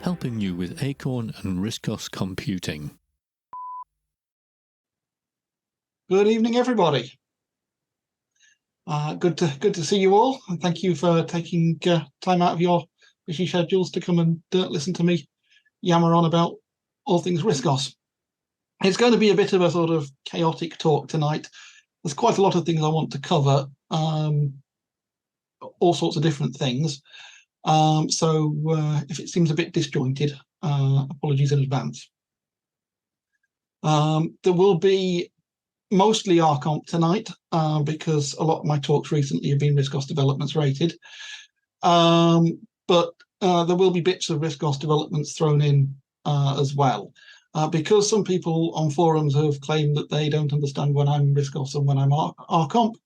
helping you with Acorn and RISC computing. Good evening, everybody. Good to see you all, and thank you for taking time out of your busy schedules to come and listen to me yammer on about all things RISC. It's going to be a bit of a sort of chaotic talk tonight. There's quite a lot of things I want to cover, all sorts of different things. So if it seems a bit disjointed, apologies in advance. There will be mostly RComp tonight, because a lot of my talks recently have been RISC developments rated. But there will be bits of RISC developments thrown in as well. Because some people on forums have claimed that they don't understand when I'm RISC and when I'm RComp,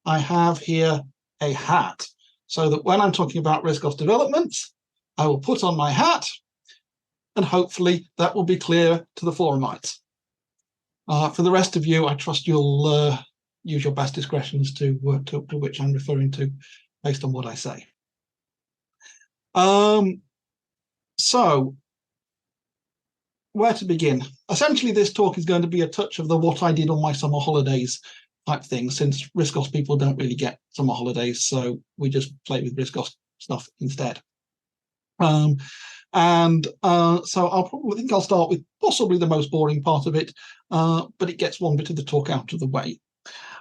I have here a hat, so that when I'm talking about RISC developments, I will put on my hat, and hopefully that will be clear to the forumites. For the rest of you, I trust you'll use your best discretion as to which I'm referring to based on what I say. So, where to begin? Essentially, this talk is going to be a touch of the what I did on my summer holidays type thing, since RISC people don't really get summer holidays, so we just play with RISC stuff instead. So I think I'll start with possibly the most boring part of it, but it gets one bit of the talk out of the way.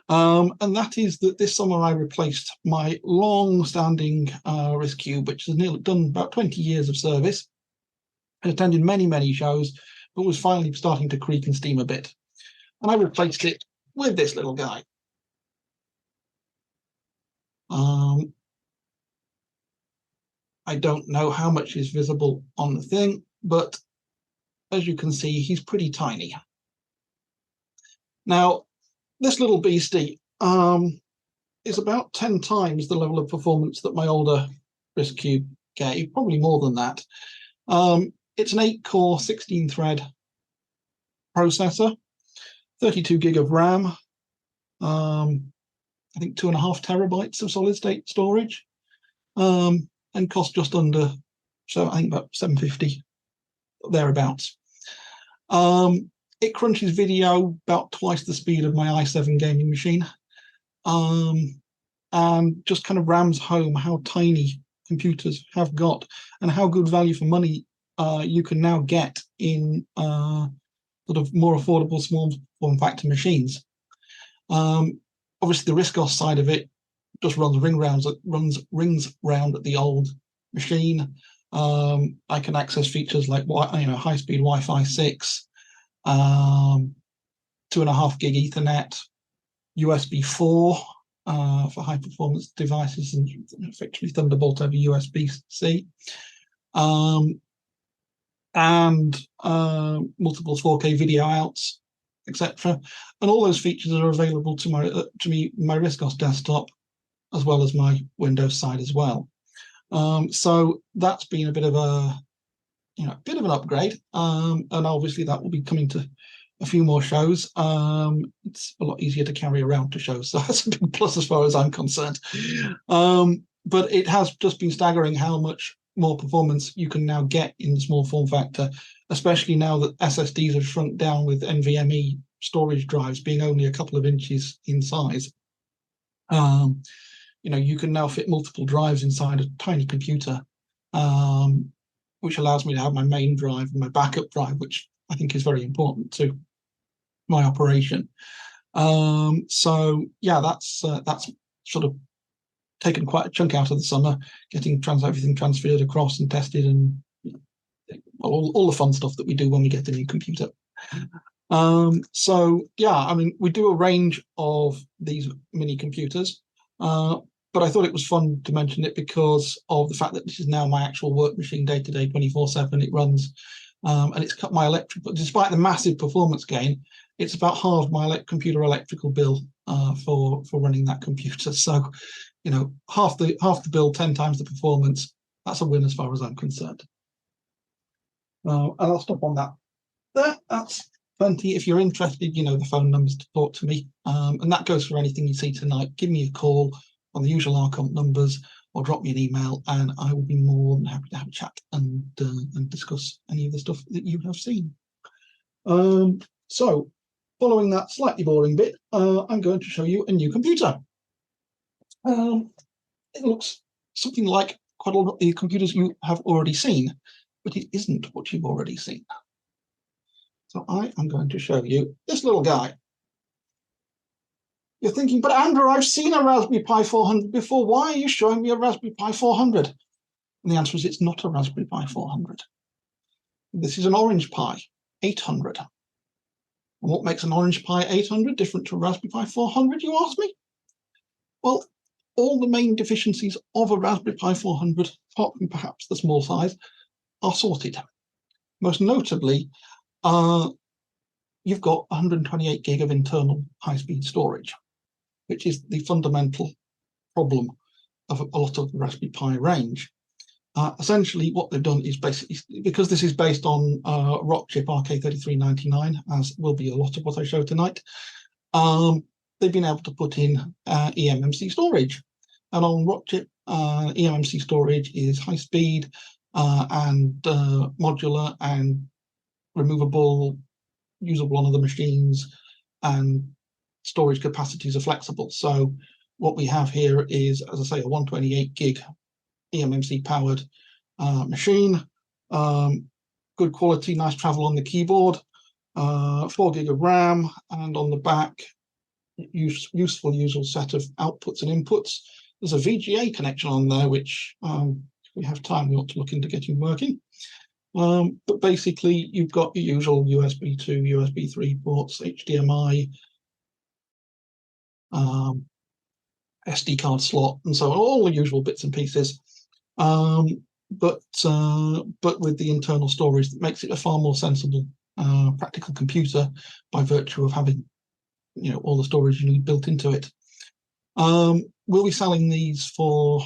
And that is that this summer I replaced my long-standing RISC Cube, which has nearly done about 20 years of service. I attended many shows, but was finally starting to creak and steam a bit. And I replaced it with this little guy. I don't know how much is visible on the thing, but as you can see, he's pretty tiny. Now, this little beastie is about 10 times the level of performance that my older RISC Cube gave, probably more than that. It's an 8-core, 16-thread processor, 32 gig of RAM, I think 2.5 terabytes of solid-state storage, and cost just under, so I think about $750, thereabouts. It crunches video about twice the speed of my i7 gaming machine, and just kind of rams home how tiny computers have got and how good value for money you can now get in sort of more affordable small form factor machines. Obviously, the RISC side of it just runs rings round at the old machine. I can access features like high-speed Wi-Fi 6, 2.5 gig Ethernet, USB 4 for high-performance devices, and effectively Thunderbolt over USB-C. And multiple 4K video outs, etc. And all those features are available to my RISC desktop, as well as my Windows side as well. So that's been a bit of an upgrade, and obviously that will be coming to a few more shows. It's a lot easier to carry around to shows, so that's a big plus as far as I'm concerned. But it has just been staggering how much more performance you can now get in the small form factor, especially now that SSDs have shrunk down with NVMe storage drives being only a couple of inches in size. You can now fit multiple drives inside a tiny computer, which allows me to have my main drive and my backup drive, which I think is very important to my operation. So yeah, that's sort of taken quite a chunk out of the summer, getting everything transferred across and tested, and all the fun stuff that we do when we get a new computer. So yeah, I mean, we do a range of these mini computers, but I thought it was fun to mention it because of the fact that this is now my actual work machine day to day, 24/7. It runs, and it's cut my electric. But despite the massive performance gain, it's about half my computer electrical bill for running that computer. So, half the bill, 10 times the performance. That's a win as far as I'm concerned. And I'll stop on that. That's plenty. If you're interested, the phone numbers to talk to me, and that goes for anything you see tonight. Give me a call, on the usual RComp numbers, or drop me an email, and I will be more than happy to have a chat and discuss any of the stuff that you have seen. So, following that slightly boring bit, I'm going to show you a new computer. It looks something like quite a lot of the computers you have already seen, but it isn't what you've already seen. So I am going to show you this little guy. You're thinking, but Andrew, I've seen a Raspberry Pi 400 before. Why are you showing me a Raspberry Pi 400? And the answer is it's not a Raspberry Pi 400. This is an Orange Pi 800. And what makes an Orange Pi 800 different to a Raspberry Pi 400, you ask me? Well, all the main deficiencies of a Raspberry Pi 400, apart from perhaps the small size, are sorted. Most notably, you've got 128 gig of internal high-speed storage, which is the fundamental problem of a lot of the Raspberry Pi range. Essentially, what they've done is basically, because this is based on ROCC chip RK3399, as will be a lot of what I show tonight, they've been able to put in eMMC storage. And on ROCC chip, eMMC storage is high speed and modular and removable, usable on other machines, and storage capacities are flexible. So what we have here is, as I say, a 128 gig eMMC powered machine, good quality, nice travel on the keyboard, 4 gig of RAM, and on the back, useful usual set of outputs and inputs. There's a VGA connection on there, which if we have time, we ought to look into getting working. But basically, you've got your usual USB 2, USB 3 ports, HDMI, SD card slot, and so on, all the usual bits and pieces. But with the internal storage that makes it a far more sensible, practical computer by virtue of having, all the storage you need built into it. We'll be selling these for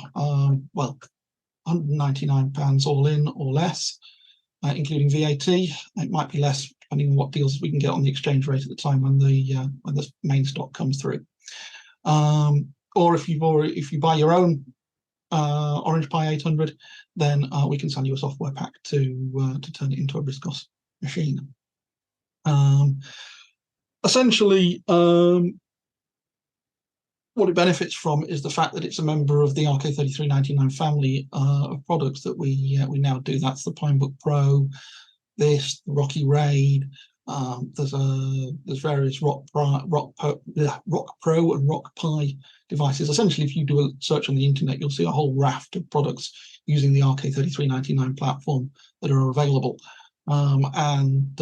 well, £199 all in or less, including VAT. It might be less depending on what deals we can get on the exchange rate at the time when the main stock comes through. Or if you buy your own Orange Pi 800, then we can sell you a software pack to turn it into a RISC machine. Essentially, what it benefits from is the fact that it's a member of the RK3399 family of products that we now do. That's the Pinebook Pro, the ROCC RAID. There's various ROCC Pro and ROCC Pi devices. Essentially, if you do a search on the internet, you'll see a whole raft of products using the RK3399 platform that are available. And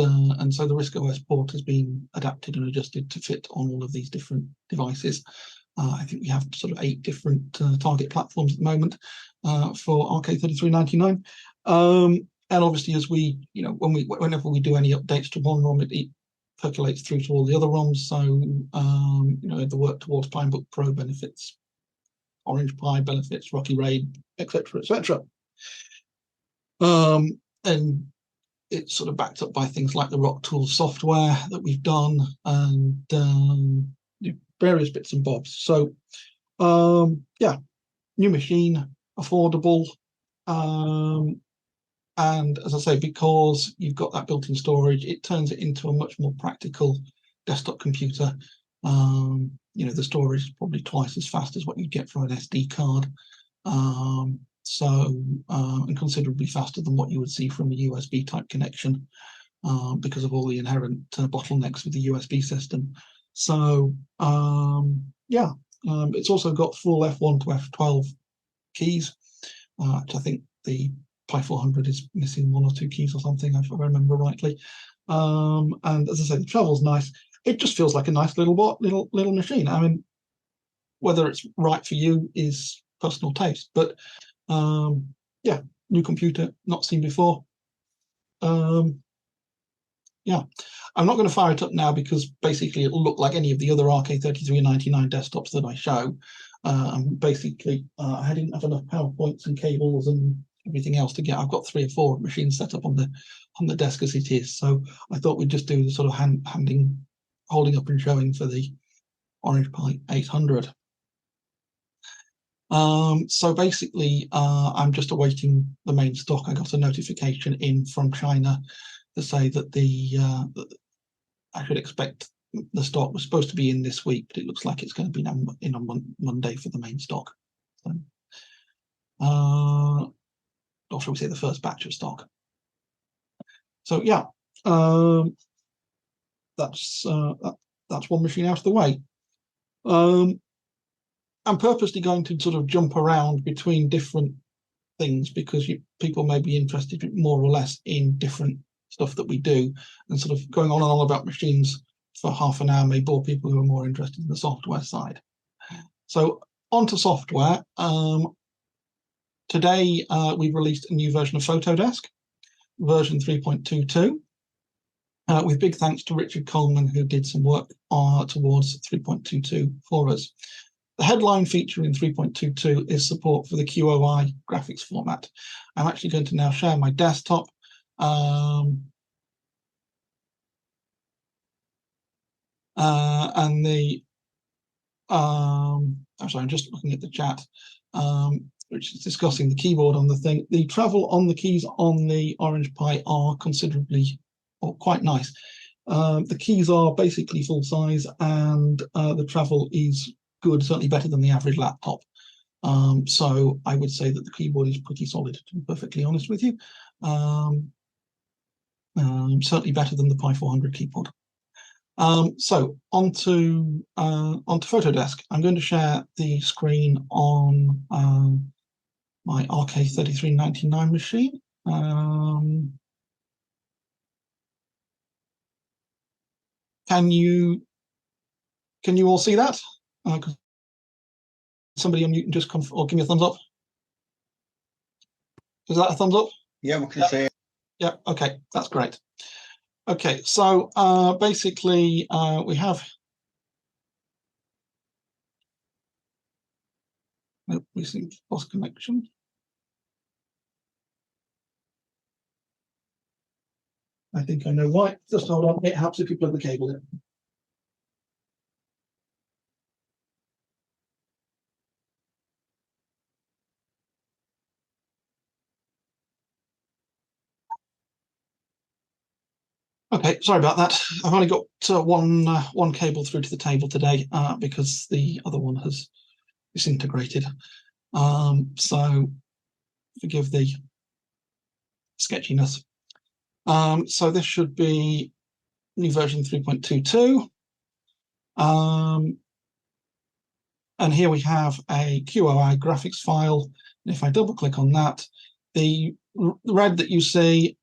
so the RISC OS port has been adapted and adjusted to fit on all of these different devices. I think we have sort of 8 different target platforms at the moment for RK3399. And obviously, as we, whenever we do any updates to one ROM, it percolates through to all the other ROMs. So, the work towards Pinebook Pro benefits Orange Pi, benefits ROCC RAID, etc., etc. And it's sort of backed up by things like the ROCC Tools software that we've done, and various bits and bobs. So, yeah, new machine, affordable. And as I say, because you've got that built-in storage, it turns it into a much more practical desktop computer. The storage is probably twice as fast as what you'd get from an SD card. And considerably faster than what you would see from a USB type connection, because of all the inherent bottlenecks with the USB system. So, it's also got full F1 to F12 keys, which I think the Pi 400 is missing 1 or 2 keys or something, if I remember rightly. And as I say, the travel's nice. It just feels like a nice little machine. I mean, whether it's right for you is personal taste, but new computer, not seen before. I'm not going to fire it up now because basically it'll look like any of the other RK3399 desktops that I show. Basically, I didn't have enough PowerPoints and cables and everything else to get. I've got 3 or 4 machines set up on the desk as it is. So I thought we'd just do the sort of holding up and showing for the Orange Pi 800. So basically, I'm just awaiting the main stock. I got a notification in from China to say that I should expect the stock was supposed to be in this week, but it looks like it's going to be in on Monday for the main stock. So, or shall we say the first batch of stock. So yeah, that's one machine out of the way. I'm purposely going to sort of jump around between different things because people may be interested more or less in different stuff that we do, and sort of going on and on about machines for half an hour may bore people who are more interested in the software side. So on to software. Today we've released a new version of PhotoDesk, version 3.22. With big thanks to Richard Coleman, who did some work towards 3.22 for us. The headline feature in 3.22 is support for the QOI graphics format. I'm actually going to now share my desktop. And I'm sorry, I'm just looking at the chat, which is discussing the keyboard on the thing. The travel on the keys on the Orange Pi are considerably, or quite nice. The keys are basically full size, and the travel is good, certainly better than the average laptop. So I would say that the keyboard is pretty solid, to be perfectly honest with you. Certainly better than the Pi 400 keyboard. So onto PhotoDesk. I'm going to share the screen on my RK3399 machine. Can you all see that? Somebody unmute and just come or give me a thumbs up. Is that a thumbs up? Yeah, we can see it. Yeah, okay, that's great. Okay, so basically we have. Nope, we seem to lost connection. I think I know why. Just hold on, it helps if you plug the cable in. Okay, sorry about that. I've only got one cable through to the table today because the other one has disintegrated. So forgive the sketchiness. So this should be new version 3.22. And here we have a QOI graphics file. And if I double click on that, the red that you see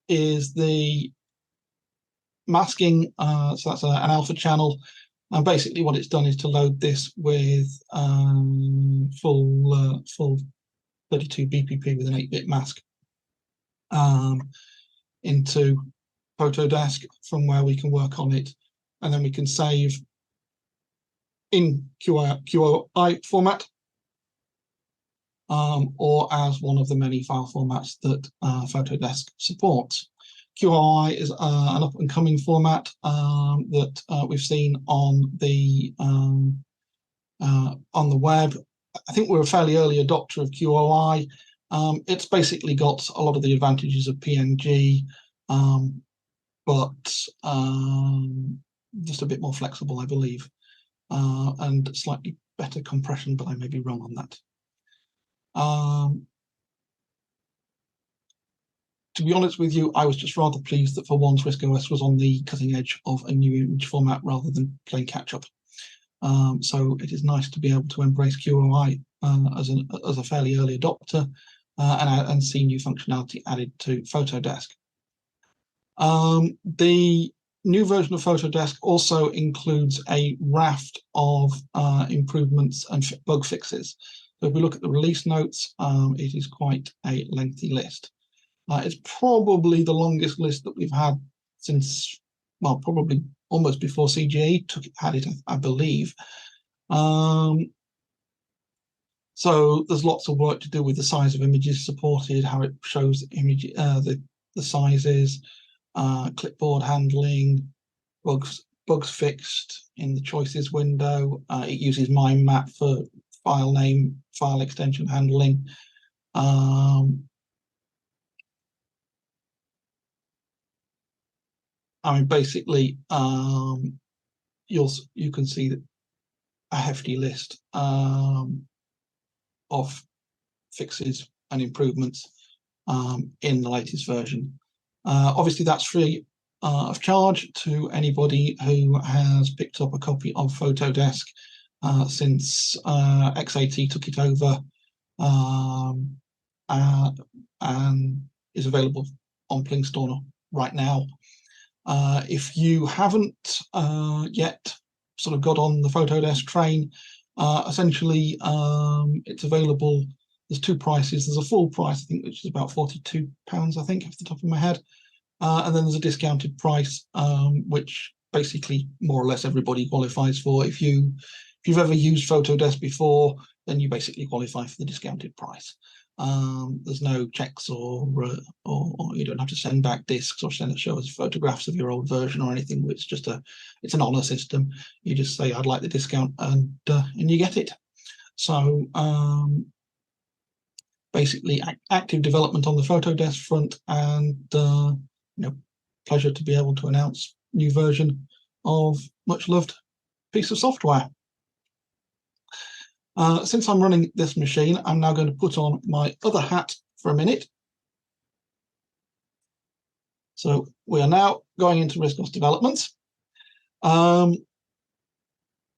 is the masking. So that's an alpha channel. And basically what it's done is to load this with full 32 BPP with an 8-bit mask into PhotoDesk, from where we can work on it. And then we can save in QOI format, or as one of the many file formats that PhotoDesk supports. QOI is an up-and-coming format that we've seen on the web. I think we're a fairly early adopter of QOI. It's basically got a lot of the advantages of PNG, but just a bit more flexible, I believe, and slightly better compression, but I may be wrong on that. To be honest with you, I was just rather pleased that for once RISC OS was on the cutting edge of a new image format rather than playing catch up. So it is nice to be able to embrace QOI as a fairly early adopter and see new functionality added to PhotoDesk. The new version of PhotoDesk also includes a raft of improvements and bug fixes. So if we look at the release notes, it is quite a lengthy list. It's probably the longest list that we've had since, well, probably almost before CGA had it, I believe. So there's lots of work to do with the size of images supported, how it shows image, the sizes, clipboard handling, bugs fixed in the choices window. It uses MIME map for file name, file extension handling. I mean, basically, you can see that a hefty list of fixes and improvements in the latest version. Obviously, that's free of charge to anybody who has picked up a copy of PhotoDesk since X80 took it over, and is available on Plingstore right now. If you haven't yet sort of got on the PhotoDesk train, essentially it's available. There's two prices. There's a full price, I think, which is about £42, I think, off the top of my head. And then there's a discounted price, which basically more or less everybody qualifies for. If you've ever used PhotoDesk before, then you basically qualify for the discounted price. There's no checks or you don't have to send back discs or show us photographs of your old version or anything. It's just it's an honor system. You just say, I'd like the discount, and you get it. So basically active development on the PhotoDesk front, and pleasure to be able to announce new version of much loved piece of software. Since I'm running this machine, I'm now going to put on my other hat for a minute. So we are now going into RISC developments. And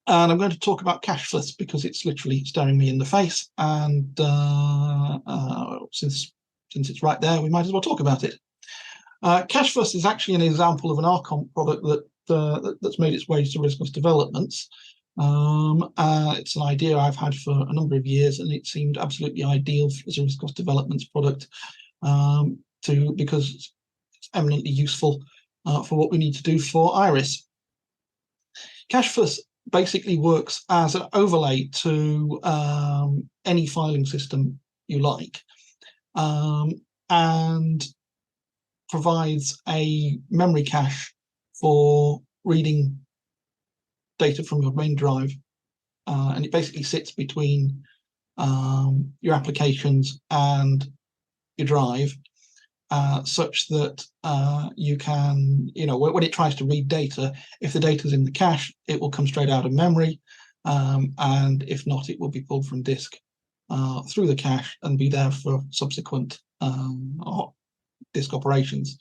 I'm going to talk about CashFS because it's literally staring me in the face. And since it's right there, we might as well talk about it. CashFS is actually an example of an RComp product that's made its way to RISC developments. It's an idea I've had for a number of years, and it seemed absolutely ideal as a RISC developments product because it's eminently useful for what we need to do for Iris. CashFS basically works as an overlay to any filing system you like, and provides a memory cache for reading data from your main drive, and it basically sits between your applications and your drive, such that you can, when it tries to read data, if the data is in the cache, it will come straight out of memory, and if not, it will be pulled from disk through the cache and be there for subsequent disk operations.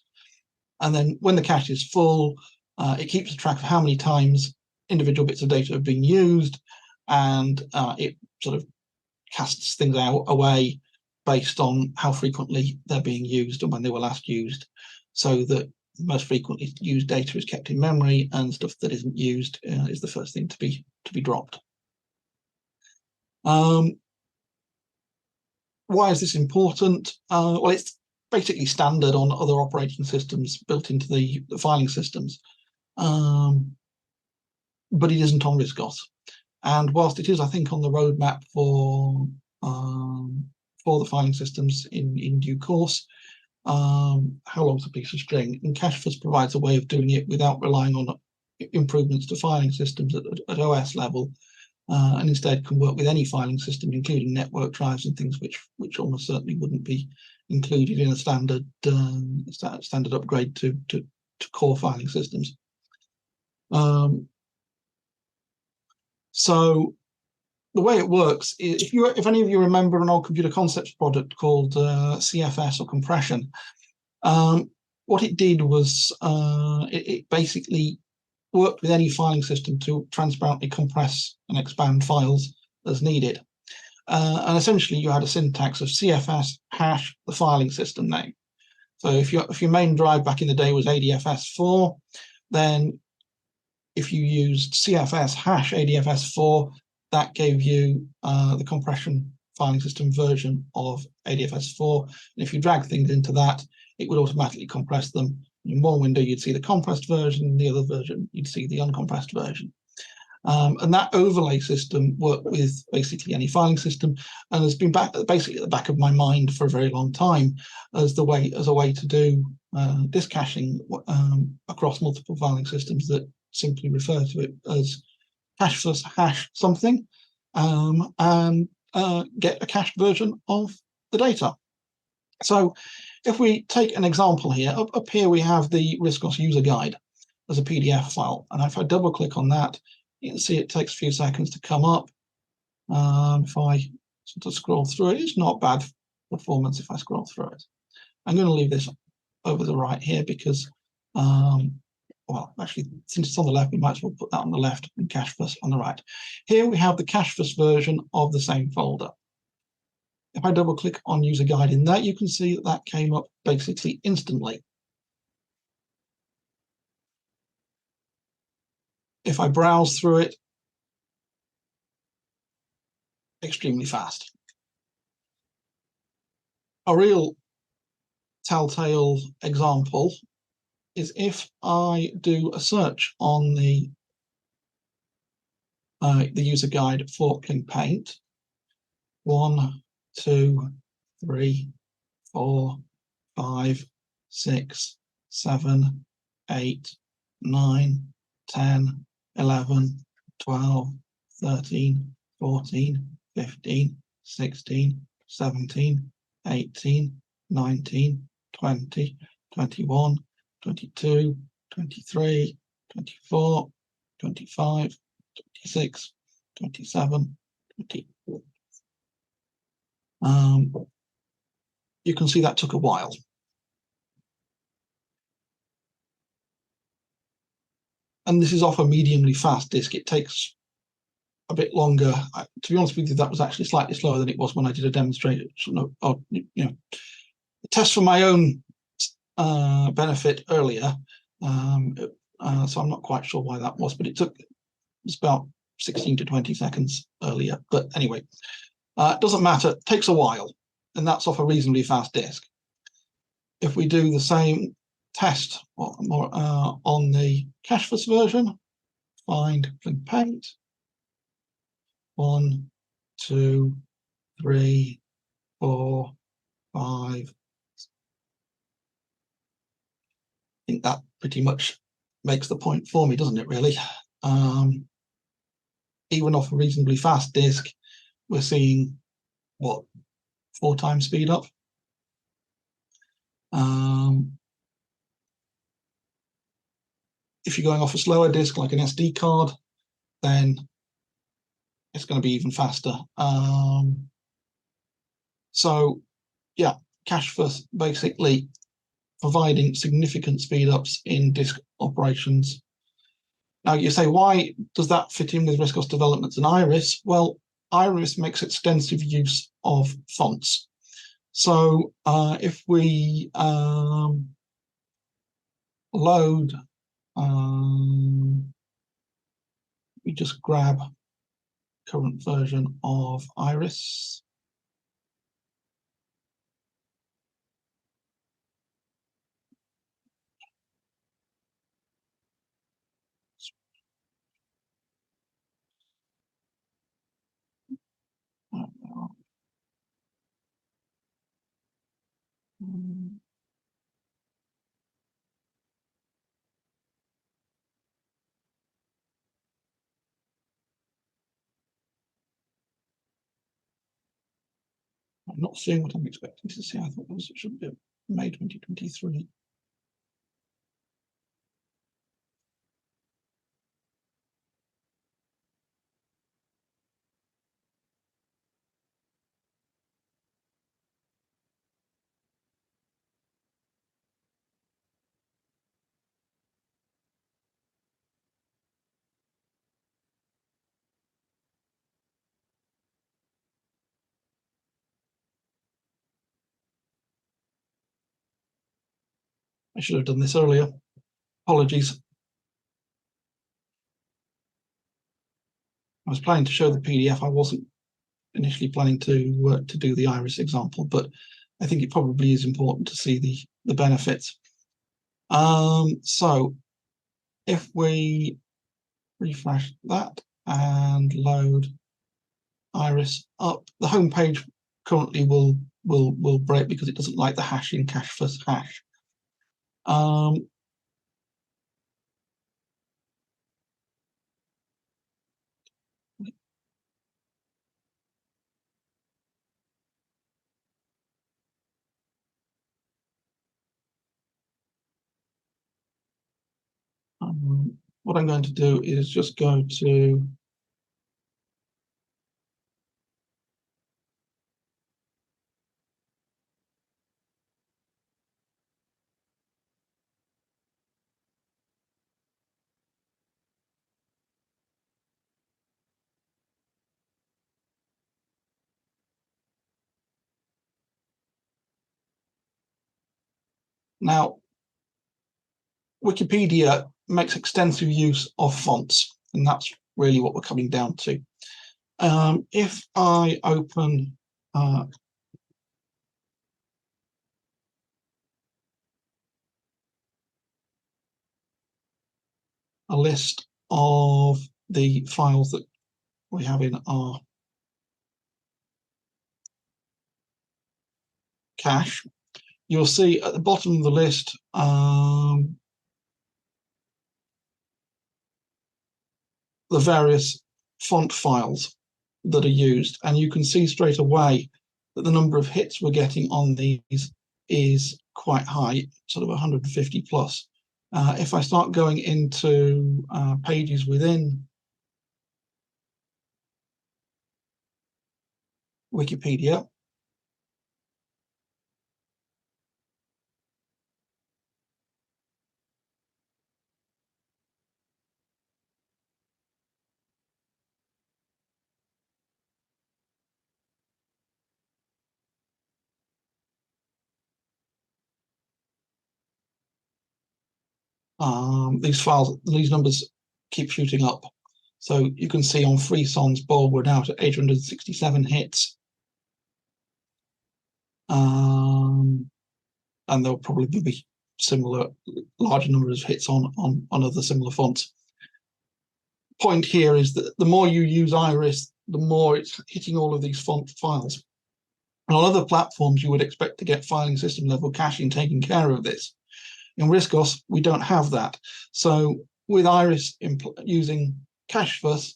And then when the cache is full, it keeps track of how many times individual bits of data have been used, and it sort of casts things away based on how frequently they're being used and when they were last used, so that most frequently used data is kept in memory, and stuff that isn't used is the first thing to be dropped. Why is this important? Well, it's basically standard on other operating systems built into the filing systems, but it isn't on RISC. And whilst it is, I think, on the roadmap for the filing systems in due course, how long's a piece of string? And CashFS provides a way of doing it without relying on improvements to filing systems at OS level, and instead can work with any filing system, including network drives and things which almost certainly wouldn't be included in a standard upgrade to core filing systems. So the way it works is, if any of you remember an old Computer Concepts product called CFS or compression, what it did was it basically worked with any filing system to transparently compress and expand files as needed. And essentially you had a syntax of CFS hash the filing system name. So if your main drive back in the day was ADFS4, then if you used CFS hash ADFS4, that gave you the compression filing system version of ADFS4. And if you drag things into that, it would automatically compress them. In one window, you'd see the compressed version, in the other version, you'd see the uncompressed version. And that overlay system worked with basically any filing system, and has been basically at the back of my mind for a very long time as a way to do disk caching across multiple filing systems that simply refer to it as CashFS hash something, and get a cached version of the data. So if we take an example here, up here we have the RISC user guide as a PDF file. And if I double click on that, you can see it takes a few seconds to come up. If I sort of scroll through it, it's not bad performance if I scroll through it. I'm going to leave this over the right here because, well, actually, since it's on the left, we might as well put that on the left and CashFS on the right. Here we have the CashFS version of the same folder. If I double click on user guide in that, you can see that that came up basically instantly. If I browse through it, extremely fast. A real telltale example is if I do a search on the user guide for Cling Paint. 1, 2, 3, 4, 5, 6, 7, 8, 9, 10, 11, 12, 13, 14, 15, 16, 17, 18, 19, 20, 21, 22, 23, 24, 25, 26, 27, 28. You can see that took a while. And this is off a mediumly fast disk. It takes a bit longer. To be honest with you, that was actually slightly slower than it was when I did a demonstration, or a test for my own benefit earlier. So I'm not quite sure why that was, but it was about 16 to 20 seconds earlier. But anyway, it doesn't matter. It takes a while, and that's off a reasonably fast disk. If we do the same test on the CashFS version, find Cling Paint. 1, 2, 3, 4, 5. I think that pretty much makes the point for me, doesn't it, really? Even off a reasonably fast disk, we're seeing, what, 4 times speed up? If you're going off a slower disk, like an SD card, then it's going to be even faster. So, yeah, CashFS basically providing significant speed ups in disk operations. Now you say, why does that fit in with RISC developments and IRIS? Well, IRIS makes extensive use of fonts. So if we load, we just grab current version of IRIS. I'm not seeing what I'm expecting to see. I thought it should be May 2023. I should have done this earlier. Apologies. I was planning to show the PDF. I wasn't initially planning to do the IRIS example, but I think it probably is important to see the benefits. So if we refresh that and load IRIS up, the home page currently will break because it doesn't like the hash in CashFS hash. what I'm going to do is just go to now. Wikipedia makes extensive use of fonts, and that's really what we're coming down to. If I open a list of the files that we have in our cache, you'll see at the bottom of the list the various font files that are used, and you can see straight away that the number of hits we're getting on these is quite high, sort of 150 plus. If I start going into pages within Wikipedia, these numbers keep shooting up. So you can see on Freeson's Bowl, we're now at 867 hits. And there'll probably be similar, larger numbers of hits on other similar fonts. Point here is that the more you use Iris, the more it's hitting all of these font files. And on other platforms, you would expect to get filing system level caching taking care of this. In RISC-OS, we don't have that. So with Iris using CashFS,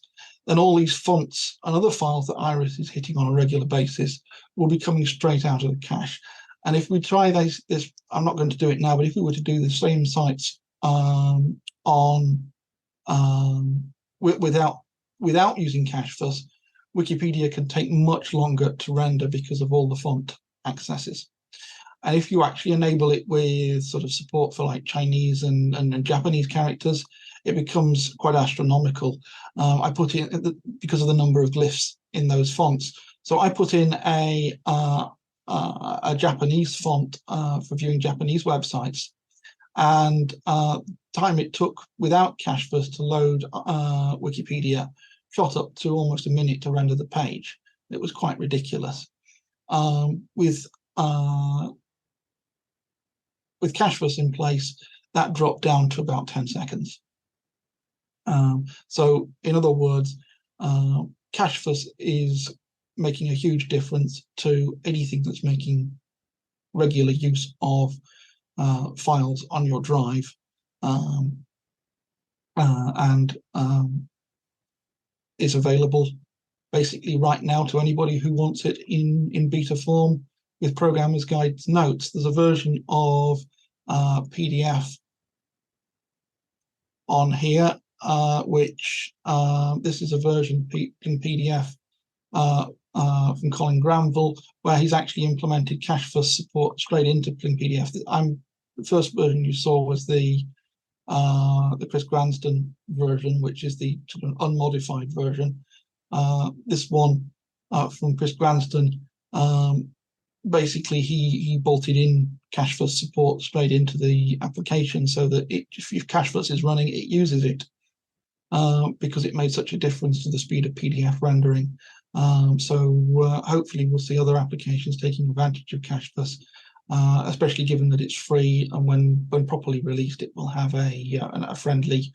then all these fonts and other files that Iris is hitting on a regular basis will be coming straight out of the cache. And if we try this, I'm not going to do it now, but if we were to do the same sites without using CashFS, Wikipedia can take much longer to render because of all the font accesses. And if you actually enable it with sort of support for like Chinese and Japanese characters, it becomes quite astronomical. I put in, because of the number of glyphs in those fonts. So I put in a Japanese font for viewing Japanese websites, and time it took without CashFS to load Wikipedia shot up to almost a minute to render the page. It was quite ridiculous. With CashFS in place, that dropped down to about 10 seconds. So in other words, CashFS is making a huge difference to anything that's making regular use of files on your drive, and is available basically right now to anybody who wants it in beta form with Programmer's Guide notes. There's a version of PDF on here, which this is a version in PDF from Colin Granville, where he's actually implemented CashFS support straight into Pling PDF. The first version you saw was the Chris Granston version, which is the sort of unmodified version. This one from Chris Granston, basically he bolted in CashFS support straight into the application, so that if CashFS is running, it uses it, because it made such a difference to the speed of PDF rendering. So hopefully we'll see other applications taking advantage of CashFS, especially given that it's free, and when properly released, it will have a friendly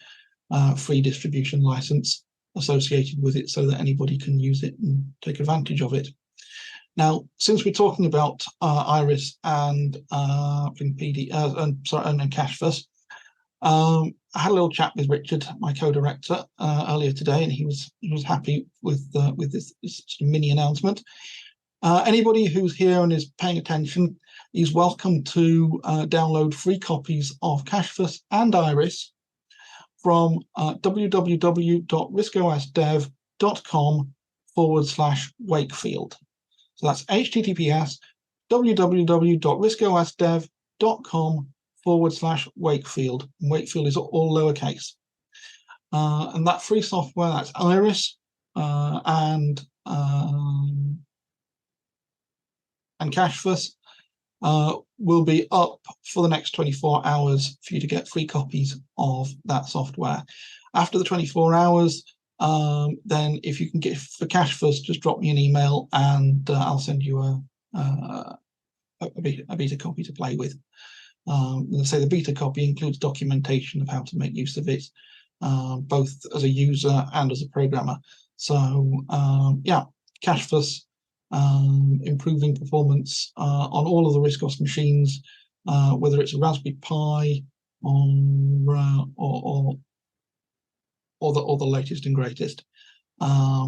free distribution license associated with it, so that anybody can use it and take advantage of it. Now, since we're talking about Iris and CashFS, I had a little chat with Richard, my co-director, earlier today, and he was happy with this sort of mini announcement. Anybody who's here and is paying attention is welcome to download free copies of CashFS and Iris from www.riscosdev.com/Wakefield. So that's HTTPS www.riscosdev.com/Wakefield. And Wakefield is all lowercase. And that free software, that's Iris and CashFS, will be up for the next 24 hours for you to get free copies of that software. After the 24 hours, then if you can get for CashFS, just drop me an email and I'll send you a beta copy to play with. Let's say the beta copy includes documentation of how to make use of it, both as a user and as a programmer. So yeah, CashFS, improving performance on all of the RISC-OS machines, whether it's a Raspberry Pi or the latest and greatest. Yeah,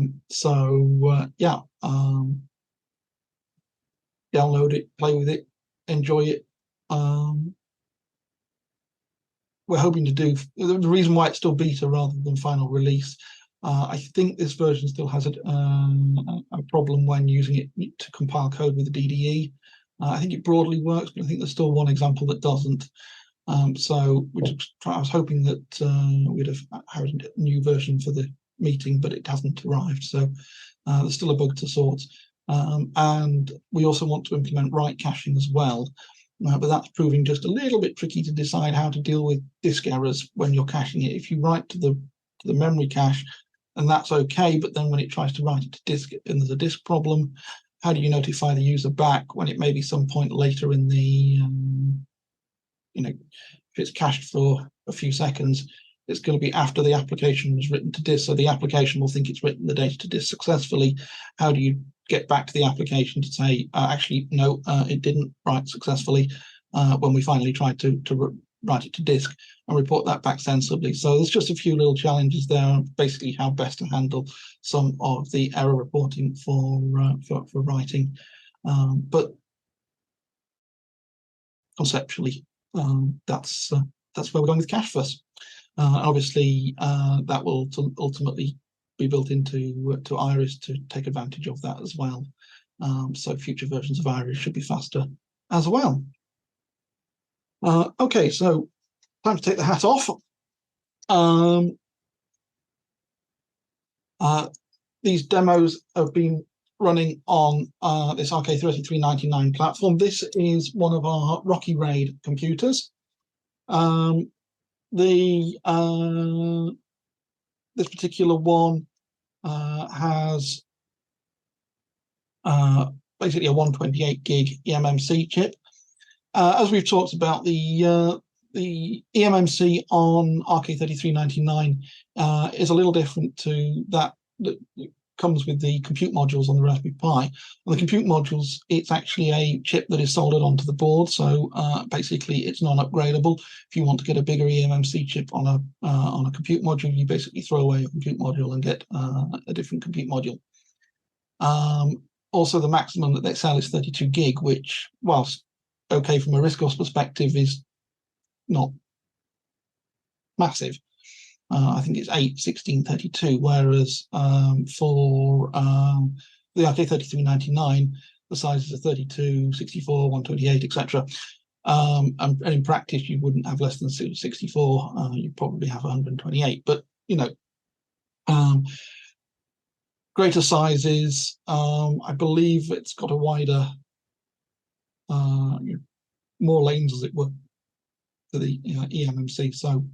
download it, play with it, enjoy it. We're hoping to do the reason why it's still beta rather than final release. I think this version still has a problem when using it to compile code with the DDE. I think it broadly works, but I think there's still one example that doesn't. So I was hoping that we'd have had a new version for the meeting, but it hasn't arrived. So there's still a bug to sort. And we also want to implement write caching as well. But that's proving just a little bit tricky to decide how to deal with disk errors when you're caching it. If you write to the memory cache, and that's okay, but then when it tries to write it to disk and there's a disk problem, how do you notify the user back when it may be some point later in the, if it's cached for a few seconds, it's going to be after the application was written to disk, so the application will think it's written the data to disk successfully. How do you get back to the application to say, actually, no, it didn't write successfully when we finally tried to write it to disk, and report that back sensibly? So there's just a few little challenges there, basically how best to handle some of the error reporting for writing. But conceptually, that's where we're going with CashFS. Obviously, that will ultimately be built into Iris to take advantage of that as well. So future versions of Iris should be faster as well. Okay, so time to take the hat off. These demos have been running on this RK3399 platform. This is one of our ROCC RAID computers. This particular one has basically a 128 gig eMMC chip. As we've talked about, the eMMC on RK3399 is a little different to that comes with the compute modules on the Raspberry Pi. On the compute modules, it's actually a chip that is soldered onto the board, so basically it's non-upgradable. If you want to get a bigger eMMC chip on a compute module, you basically throw away a compute module and get a different compute module. Also, the maximum that they sell is 32 gig, which, whilst okay from a RISC-OS perspective, is not massive. I think it's 8, 16, 32, whereas for the RK3399, the sizes are 32, 64, 128, etc. And in practice, you wouldn't have less than 64. You'd probably have 128. But, greater sizes, I believe it's got a wider, more lanes, as it were, for the eMMC. So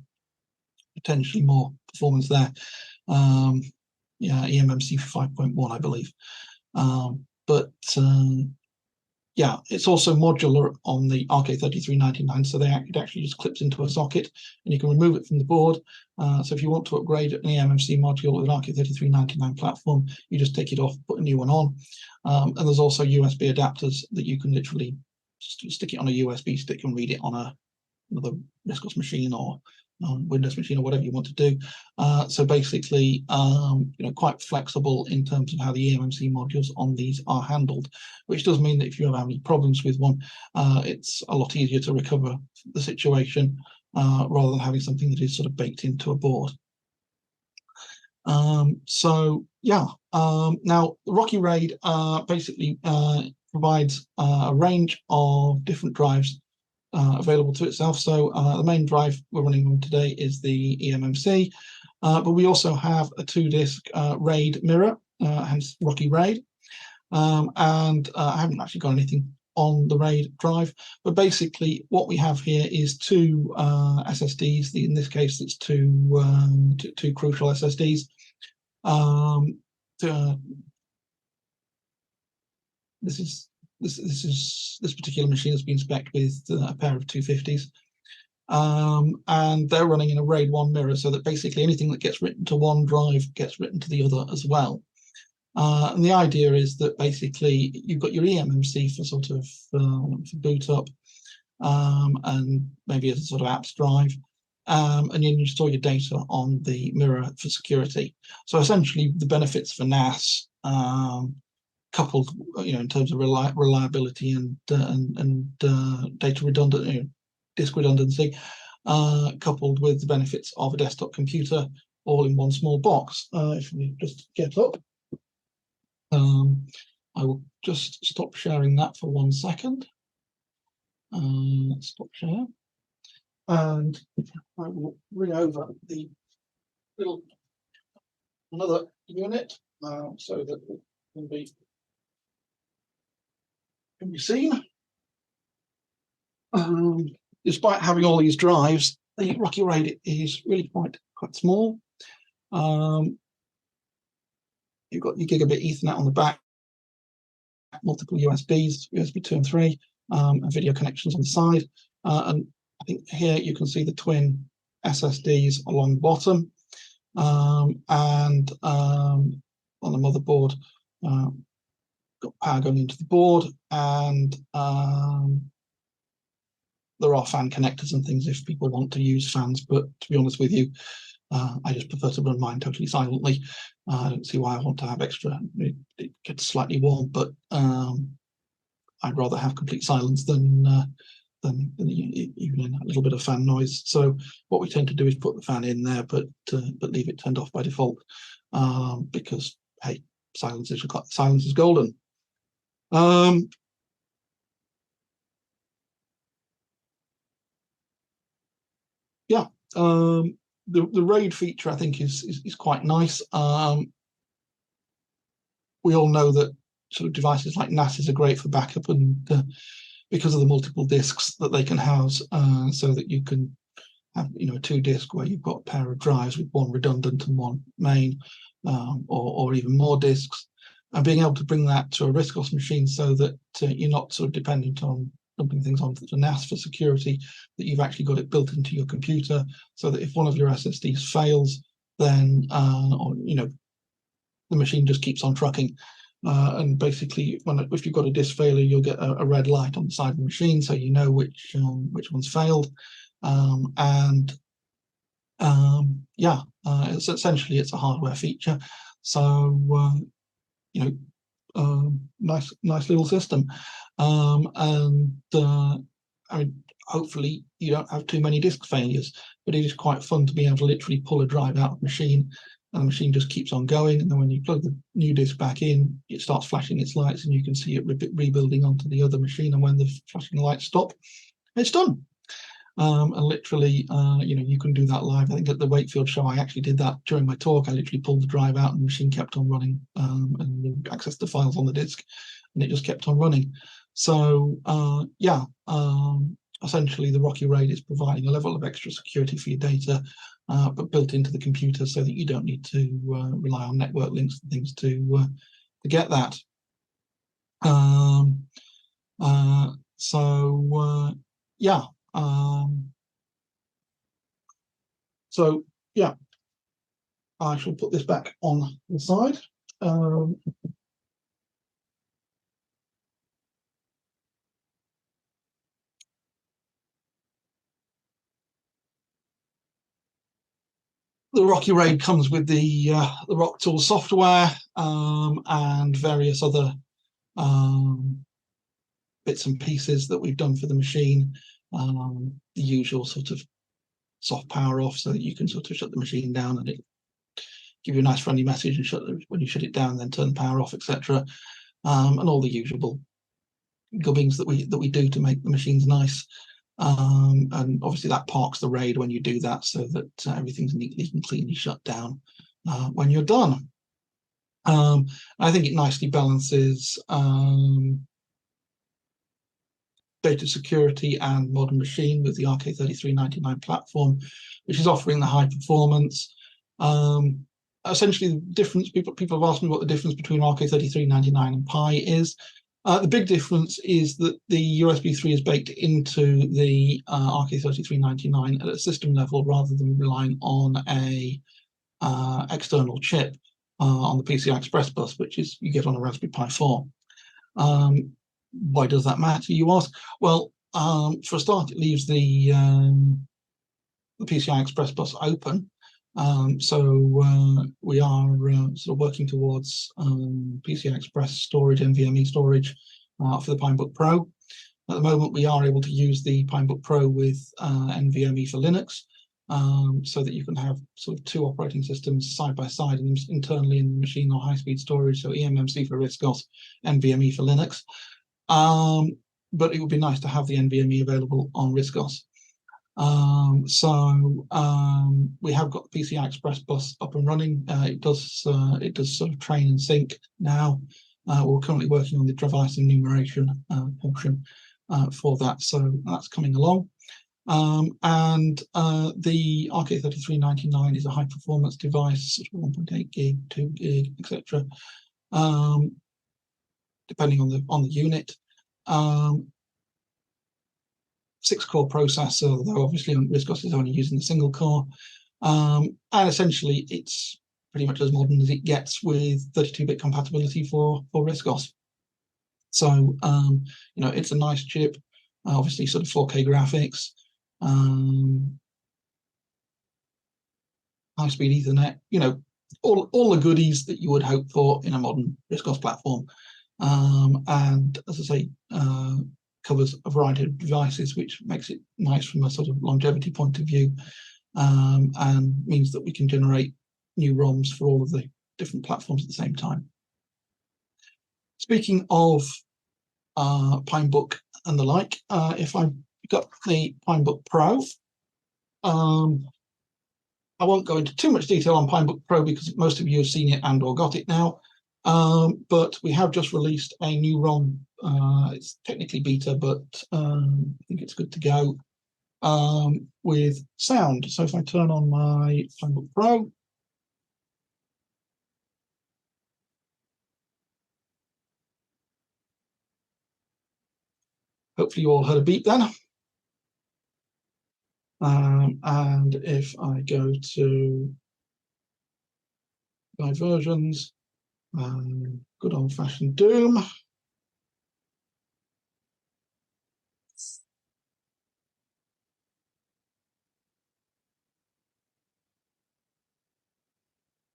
potentially more performance there. eMMC 5.1, I believe. Yeah, it's also modular on the RK3399, so it actually just clips into a socket, and you can remove it from the board. So if you want to upgrade an eMMC module with an RK3399 platform, you just take it off, put a new one on. And there's also USB adapters that you can literally stick it on a USB stick and read it on another RISC-OS machine or Windows machine or whatever you want to do. So basically, quite flexible in terms of how the eMMC modules on these are handled, which does mean that if you have any problems with one, it's a lot easier to recover the situation rather than having something that is sort of baked into a board. So yeah, now ROCC RAID basically provides a range of different drives available to itself. So the main drive we're running on today is the eMMC, but we also have a 2-disk RAID mirror, hence ROCC RAID. And I haven't actually got anything on the RAID drive, but basically what we have here is 2 SSDs. In this case, it's two crucial SSDs. This particular machine has been spec'd with a pair of 250s, and they're running in a RAID 1 mirror, so that basically anything that gets written to one drive gets written to the other as well. And the idea is that basically you've got your eMMC for sort of for boot up, and maybe as a sort of apps drive, and then you store your data on the mirror for security. So essentially, the benefits for NAS, coupled, in terms of reliability and data redundancy, disk redundancy, coupled with the benefits of a desktop computer, all in one small box. If we just get up. I will just stop sharing that for 1 second. Stop share. And I will bring over the another unit so that it can be seen. Despite having all these drives, the ROCC RAID is really quite small. You've got your gigabit Ethernet on the back, multiple USBs, USB 2 and 3, and video connections on the side. And I think here you can see the twin SSDs along the bottom, and on the motherboard, got power going into the board, and there are fan connectors and things if people want to use fans, but to be honest with you, I just prefer to run mine totally silently. I don't see why I want to have extra. It gets slightly warm, but I'd rather have complete silence than even a little bit of fan noise. So what we tend to do is put the fan in there, but leave it turned off by default, because hey, silence is golden. Yeah. The RAID feature, I think, is quite nice. We all know that sort of devices like NASes are great for backup, and because of the multiple disks that they can house, so that you can have a 2-disk where you've got a pair of drives with one redundant and one main, or even more disks, and being able to bring that to a RISC-OS machine so that you're not sort of dependent on dumping things onto the NAS for security, that you've actually got it built into your computer, so that if one of your SSDs fails, then the machine just keeps on trucking. And basically, if you've got a disk failure, you'll get a red light on the side of the machine, so you know which one's failed. It's essentially a hardware feature. So nice little system. I mean, hopefully you don't have too many disk failures, but it is quite fun to be able to literally pull a drive out of the machine, and the machine just keeps on going. And then when you plug the new disk back in, it starts flashing its lights, and you can see it rebuilding onto the other machine. And when the flashing lights stop, it's done. And literally, you can do that live. I think at the Wakefield show, I actually did that during my talk. I literally pulled the drive out, and the machine kept on running, and you accessed the files on the disk, and it just kept on running. So essentially, the ROCC RAID is providing a level of extra security for your data, but built into the computer, so that you don't need to rely on network links and things to get that. I shall put this back on the side. The ROCC RAID comes with the ROCC tool software, and various other bits and pieces that we've done for the machine. The usual sort of soft power off so that you can sort of shut the machine down, and it give you a nice friendly message and when you shut it down, then turn the power off, etc. And all the usual gubbings that we do to make the machines nice. And obviously that parks the RAID when you do that, so that everything's neatly and cleanly shut down when you're done. I think it nicely balances data security and modern machine with the RK3399 platform, which is offering the high performance. Essentially, the difference, people have asked me what the difference between RK3399 and Pi is. The big difference is that the USB 3 is baked into the RK3399 at a system level rather than relying on a external chip on the PCI Express bus, which is you get on a Raspberry Pi 4. Why does that matter, you ask? Well, for a start, it leaves the PCI Express bus open. So we are sort of working towards PCI Express storage, NVMe storage for the Pinebook Pro. At the moment, we are able to use the Pinebook Pro with NVMe for Linux, so that you can have sort of two operating systems side by side and internally in the machine or high-speed storage, so eMMC for RISC-OS, NVMe for Linux. But it would be nice to have the NVMe available on RISC-OS. We have got the PCI Express bus up and running. It does sort of train and sync now. We're currently working on the device enumeration portion for that, so that's coming along. And the RK3399 is a high performance device, sort of 1.8 gig, 2 gig, etc. Depending on the unit. 6-core processor, though obviously RISC-OS is only using the single core. And essentially it's pretty much as modern as it gets with 32-bit compatibility for RISC-OS. So it's a nice chip, obviously sort of 4K graphics, high-speed Ethernet, all the goodies that you would hope for in a modern RISC-OS platform. And as I say, covers a variety of devices, which makes it nice from a sort of longevity point of view, and means that we can generate new ROMs for all of the different platforms at the same time. Speaking of Pinebook and the like, if I got the Pinebook Pro, I won't go into too much detail on Pinebook Pro because most of you have seen it and or got it now. But we have just released a new ROM. It's technically beta, but I think it's good to go with sound. So if I turn on my Pinebook Pro, hopefully you all heard a beep then. And if I go to my versions, good old-fashioned Doom.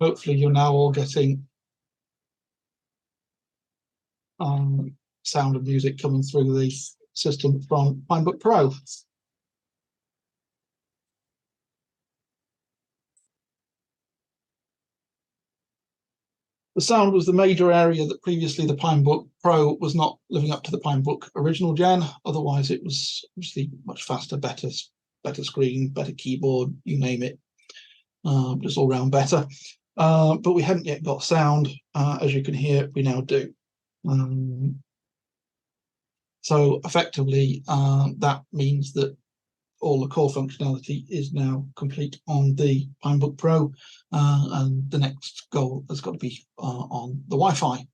Hopefully you're now all getting sound of music coming through the system from Pinebook Pro. The sound was the major area that previously the Pinebook Pro was not living up to the Pinebook original gen. Otherwise, it was obviously much faster, better screen, better keyboard, you name it, just all round better. But we hadn't yet got sound. As you can hear, we now do. So effectively, that means that all the core functionality is now complete on the Pinebook Pro, and the next goal has got to be on the Wi-Fi.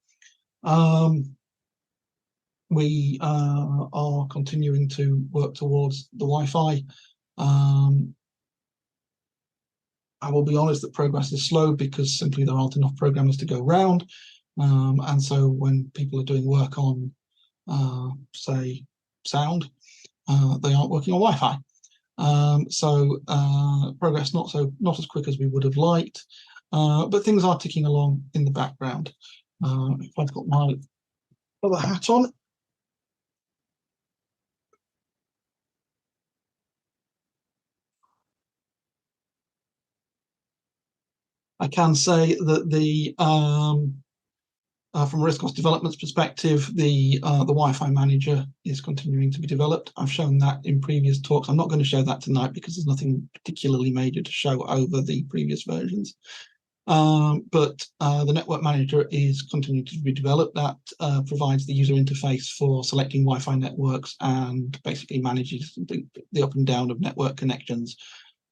We are continuing to work towards the Wi-Fi. I will be honest that progress is slow because simply there aren't enough programmers to go round. And so when people are doing work on, say, sound, they aren't working on Wi-Fi. So progress not as quick as we would have liked, but things are ticking along in the background. If I've got my other hat on, I can say that the from a RISC-OS development perspective, the Wi-Fi manager is continuing to be developed. I've shown that in previous talks. I'm not going to show that tonight because there's nothing particularly major to show over the previous versions. But the network manager is continuing to be developed. That provides the user interface for selecting Wi-Fi networks and basically manages the up and down of network connections,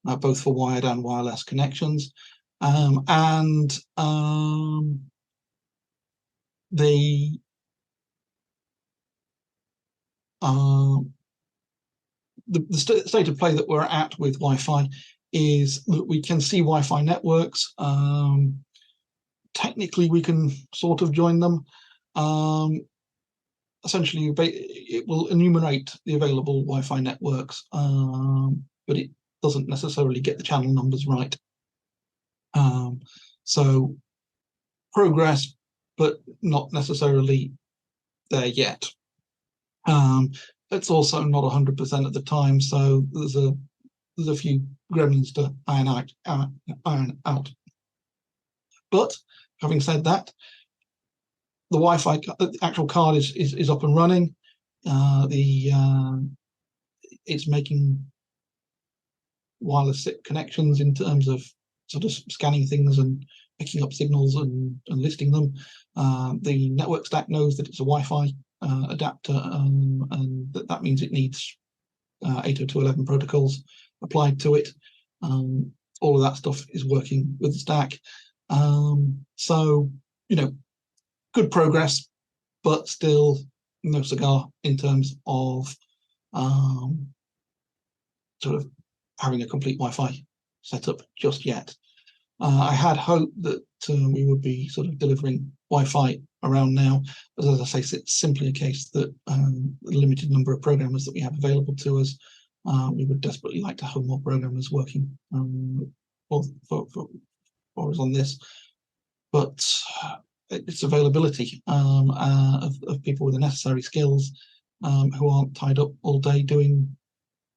both for wired and wireless connections. The state of play that we're at with Wi-Fi is that we can see Wi-Fi networks. Technically, we can sort of join them. Essentially, it will enumerate the available Wi-Fi networks, but it doesn't necessarily get the channel numbers right. So progress, but not necessarily there yet. It's also not 100% at the time, so there's a few gremlins to iron out. But having said that, the Wi-Fi, the actual card is up and running. It's making wireless SIP connections in terms of sort of scanning things and picking up signals and listing them. The network stack knows that it's a Wi-Fi adapter, and that means it needs 802.11 protocols applied to it. All of that stuff is working with the stack. So, good progress, but still no cigar in terms of sort of having a complete Wi-Fi setup just yet. I had hoped that we would be sort of delivering Wi-Fi around now, but as I say, it's simply a case that the limited number of programmers that we have available to us, we would desperately like to have more programmers working for us on this. But it's availability of people with the necessary skills who aren't tied up all day doing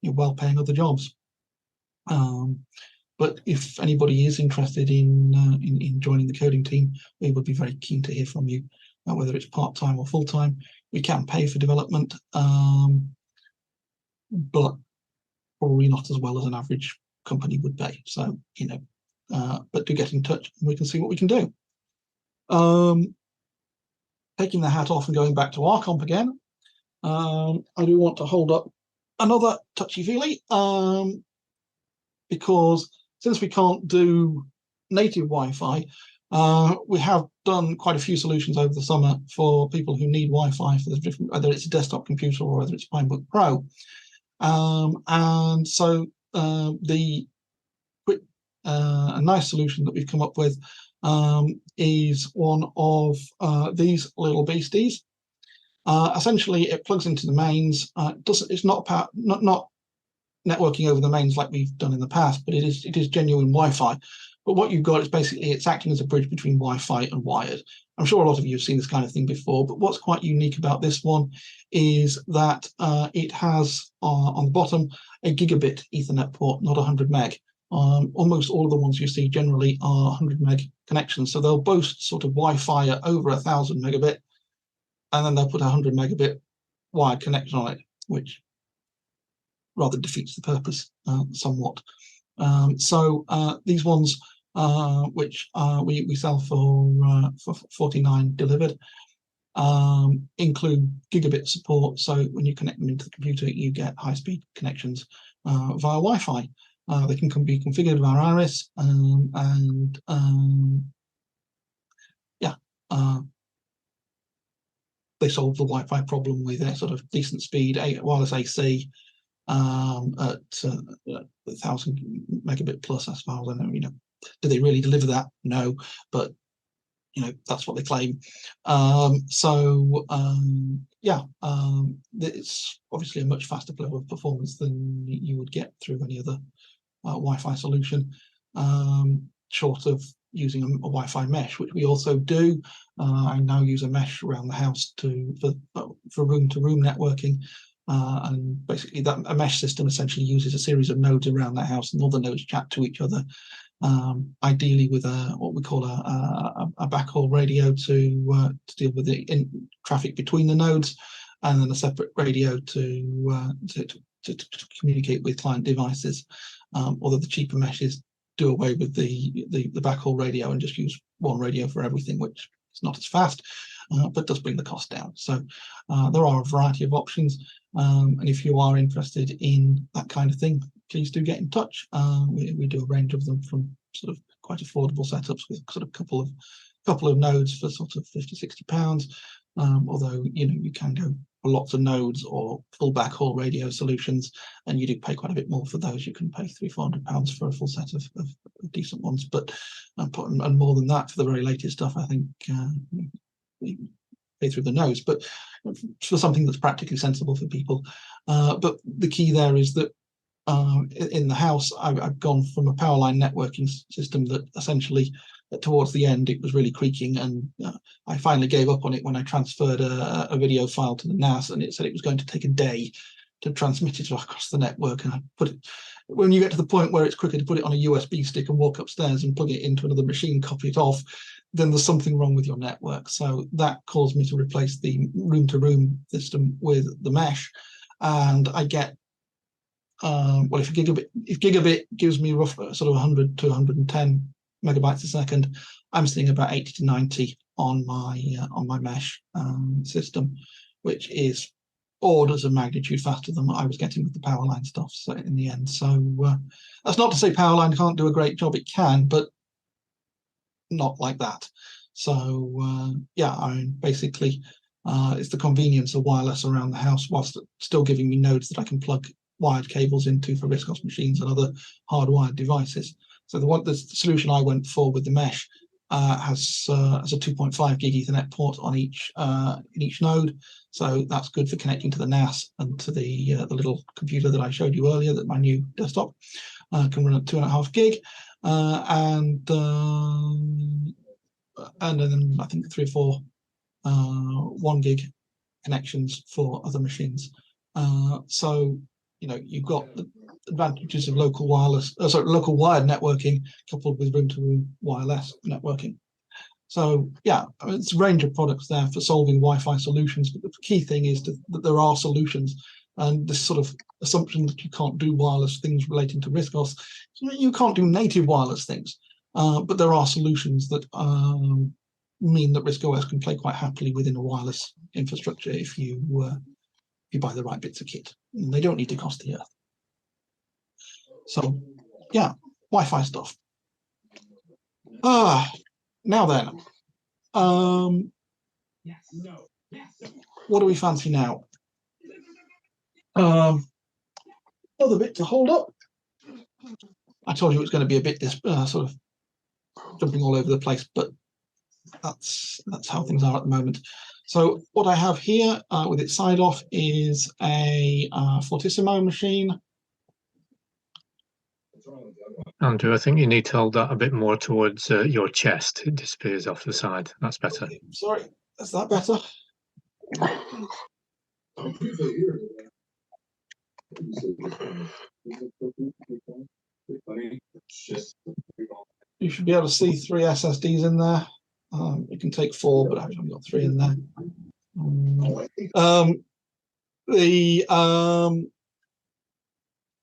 well-paying other jobs. But if anybody is interested in joining the coding team, we would be very keen to hear from you, whether it's part-time or full-time. We can pay for development, but probably not as well as an average company would pay. So, but do get in touch and we can see what we can do. Taking the hat off and going back to our comp again, I do want to hold up another touchy-feely, because since we can't do native Wi-Fi, we have done quite a few solutions over the summer for people who need Wi-Fi for the different, whether it's a desktop computer or whether it's Pinebook Pro. And so the quick, a nice solution that we've come up with is one of these little beasties. Essentially, it plugs into the mains. It's not networking over the mains like we've done in the past, but it is genuine Wi-Fi. But what you've got is basically it's acting as a bridge between Wi-Fi and wired. I'm sure a lot of you have seen this kind of thing before, but what's quite unique about this one is that it has on the bottom a gigabit Ethernet port, not 100 meg. Almost all of the ones you see generally are 100 meg connections, so they'll boast sort of Wi-Fi at over 1,000 megabit, and then they'll put a 100 megabit wired connection on it, which rather defeats the purpose somewhat. So these ones, which we sell for 49 delivered, include gigabit support. So when you connect them into the computer, you get high-speed connections via Wi-Fi. They can be configured via RISC, they solve the Wi-Fi problem with a sort of decent speed wireless AC at 1,000 megabit plus, as far as I know. Do they really deliver that? No, but that's what they claim. It's obviously a much faster level of performance than you would get through any other Wi-Fi solution, short of using a Wi-Fi mesh, which we also do. I now use a mesh around the house for room-to-room networking. And basically a mesh system essentially uses a series of nodes around the house, and all the nodes chat to each other. ideally with what we call a backhaul radio to deal with the traffic between the nodes, and then a separate radio to communicate with client devices. Although the cheaper meshes do away with the backhaul radio and just use one radio for everything, which is not as fast, but does bring the cost down. So there are a variety of options, and if you are interested in that kind of thing, please do get in touch. We do a range of them, from sort of quite affordable setups with sort of couple of nodes for sort of £50–60, although you can go for lots of nodes or full backhaul radio solutions, and you do pay quite a bit more for those. You can pay £300–400 for a full set of decent ones, but and more than that for the very latest stuff. I think we pay through the nose, but for something that's practically sensible for people. But the key there is that in the house, I've gone from a power line networking system that essentially, towards the end, it was really creaking, and I finally gave up on it when I transferred a video file to the NAS, and it said it was going to take a day to transmit it across the network. And I put it, when you get to the point where it's quicker to put it on a USB stick and walk upstairs and plug it into another machine, copy it off, then there's something wrong with your network. So that caused me to replace the room-to-room system with the mesh, and I get well, if gigabit gives me roughly sort of 100 to 110 megabytes a second, I'm seeing about 80 to 90 on my mesh system, which is orders of magnitude faster than what I was getting with the power line stuff. So in the end, that's not to say power line can't do a great job. It can, but not like that. So yeah, I mean, basically, it's the convenience of wireless around the house, whilst still giving me nodes that I can plug wired cables into for RISC machines and other hardwired devices. So the solution I went for with the mesh has a 2.5 gig Ethernet port on each in each node. So that's good for connecting to the NAS and to the little computer that I showed you earlier, that my new desktop can run at 2.5 gig, and then I think 3 or 4 1 gig connections for other machines. So you've got the advantages of local wired networking coupled with room-to-room wireless networking. So yeah, it's a range of products there for solving Wi-Fi solutions. But the key thing is that there are solutions, and this sort of assumption that you can't do wireless things relating to RISC, you can't do native wireless things, but there are solutions that mean that RISC OS can play quite happily within a wireless infrastructure if you buy the right bits of kit, and they don't need to cost the earth. So yeah, Wi-Fi stuff. Now then, what do we fancy now? Another bit to hold up. I told you it was going to be a bit sort of jumping all over the place, but that's how things are at the moment. So what I have here with its side off is a Fortisimo machine. Andrew, I think you need to hold that a bit more towards your chest. It disappears off the side. That's better. Okay, sorry, is that better? You should be able to see 3 SSDs in there. You can take 4, but I've only got 3 in there.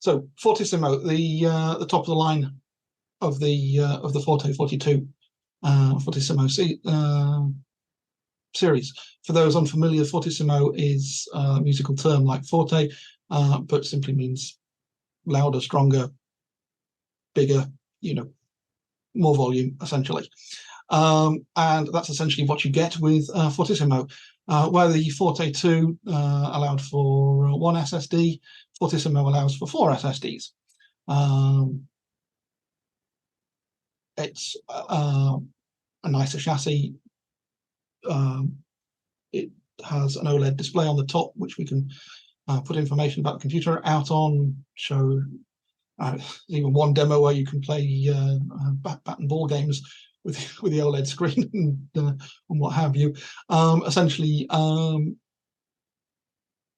So Fortisimo, the top of the line of the Forte 42 Fortisimo series. For those unfamiliar, Fortisimo is a musical term like Forte, but simply means louder, stronger, bigger, more volume, essentially. And that's essentially what you get with Fortisimo. Where the Forte 2 allowed for 1 SSD, Fortisimo allows for 4 SSDs. It's a nicer chassis. It has an OLED display on the top, which we can put information about the computer out on, show even one demo where you can play bat and ball games with the OLED screen and what have you. Essentially,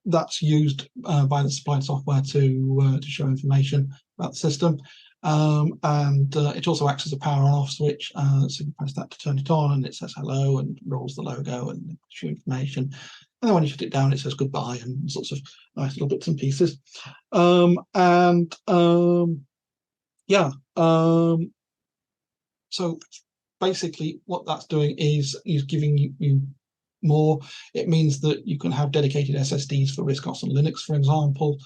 that's used by the supplied software to show information about the system. And it also acts as a power on-off switch. So you press that to turn it on, and it says hello and rolls the logo and gives you information. And then when you shut it down, it says goodbye and sorts of nice little bits and pieces. So basically, what that's doing is giving you more. It means that you can have dedicated SSDs for RISC-OS and Linux, for example,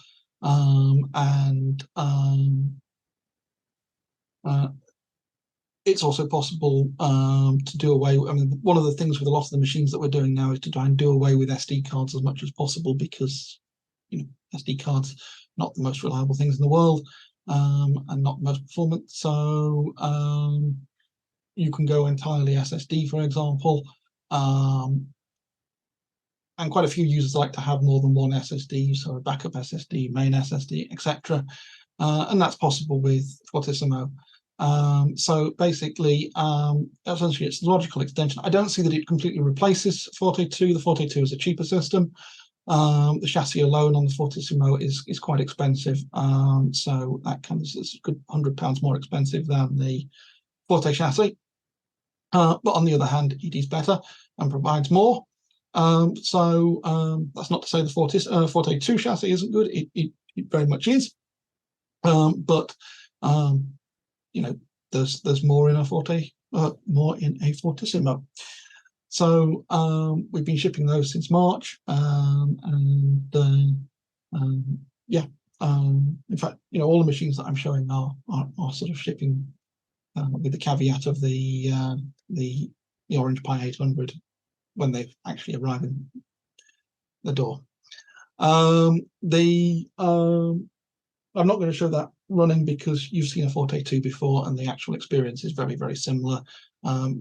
it's also possible to do away. I mean, one of the things with a lot of the machines that we're doing now is to try and do away with SD cards as much as possible, because SD cards are not the most reliable things in the world, and not the most performant. So you can go entirely SSD, for example. And quite a few users like to have more than one SSD, so a backup SSD, main SSD, etc. And that's possible with Fortisimo. So basically, essentially, it's a logical extension. I don't see that it completely replaces Forte2. The Forte2 is a cheaper system. The chassis alone on the Fortisimo is quite expensive. So that comes as a good £100 more expensive than the Forte chassis. But on the other hand, it is better and provides more. That's not to say the Forte2 chassis isn't good. It very much is. But there's more in a Fortisimo. So we've been shipping those since March, in fact, all the machines that I'm showing are sort of shipping with the caveat of the Orange Pi 800 when they actually arrive in the door. I'm not going to show that running because you've seen a Forte2 before, and the actual experience is very, very similar,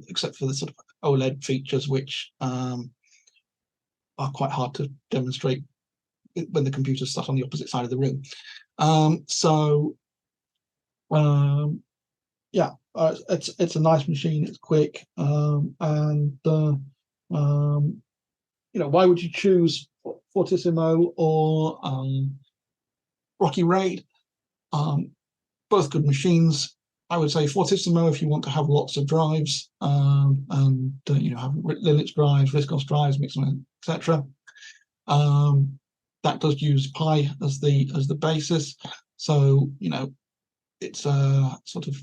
except for the sort of OLED features, which are quite hard to demonstrate when the computer's sat on the opposite side of the room. It's a nice machine. It's quick, why would you choose Fortisimo or ROCC RAID? Both good machines. I would say Fortisimo if you want to have lots of drives, have Linux drives, RISC-OS drives, mix them, etc. That does use Pi as the basis, so it's a sort of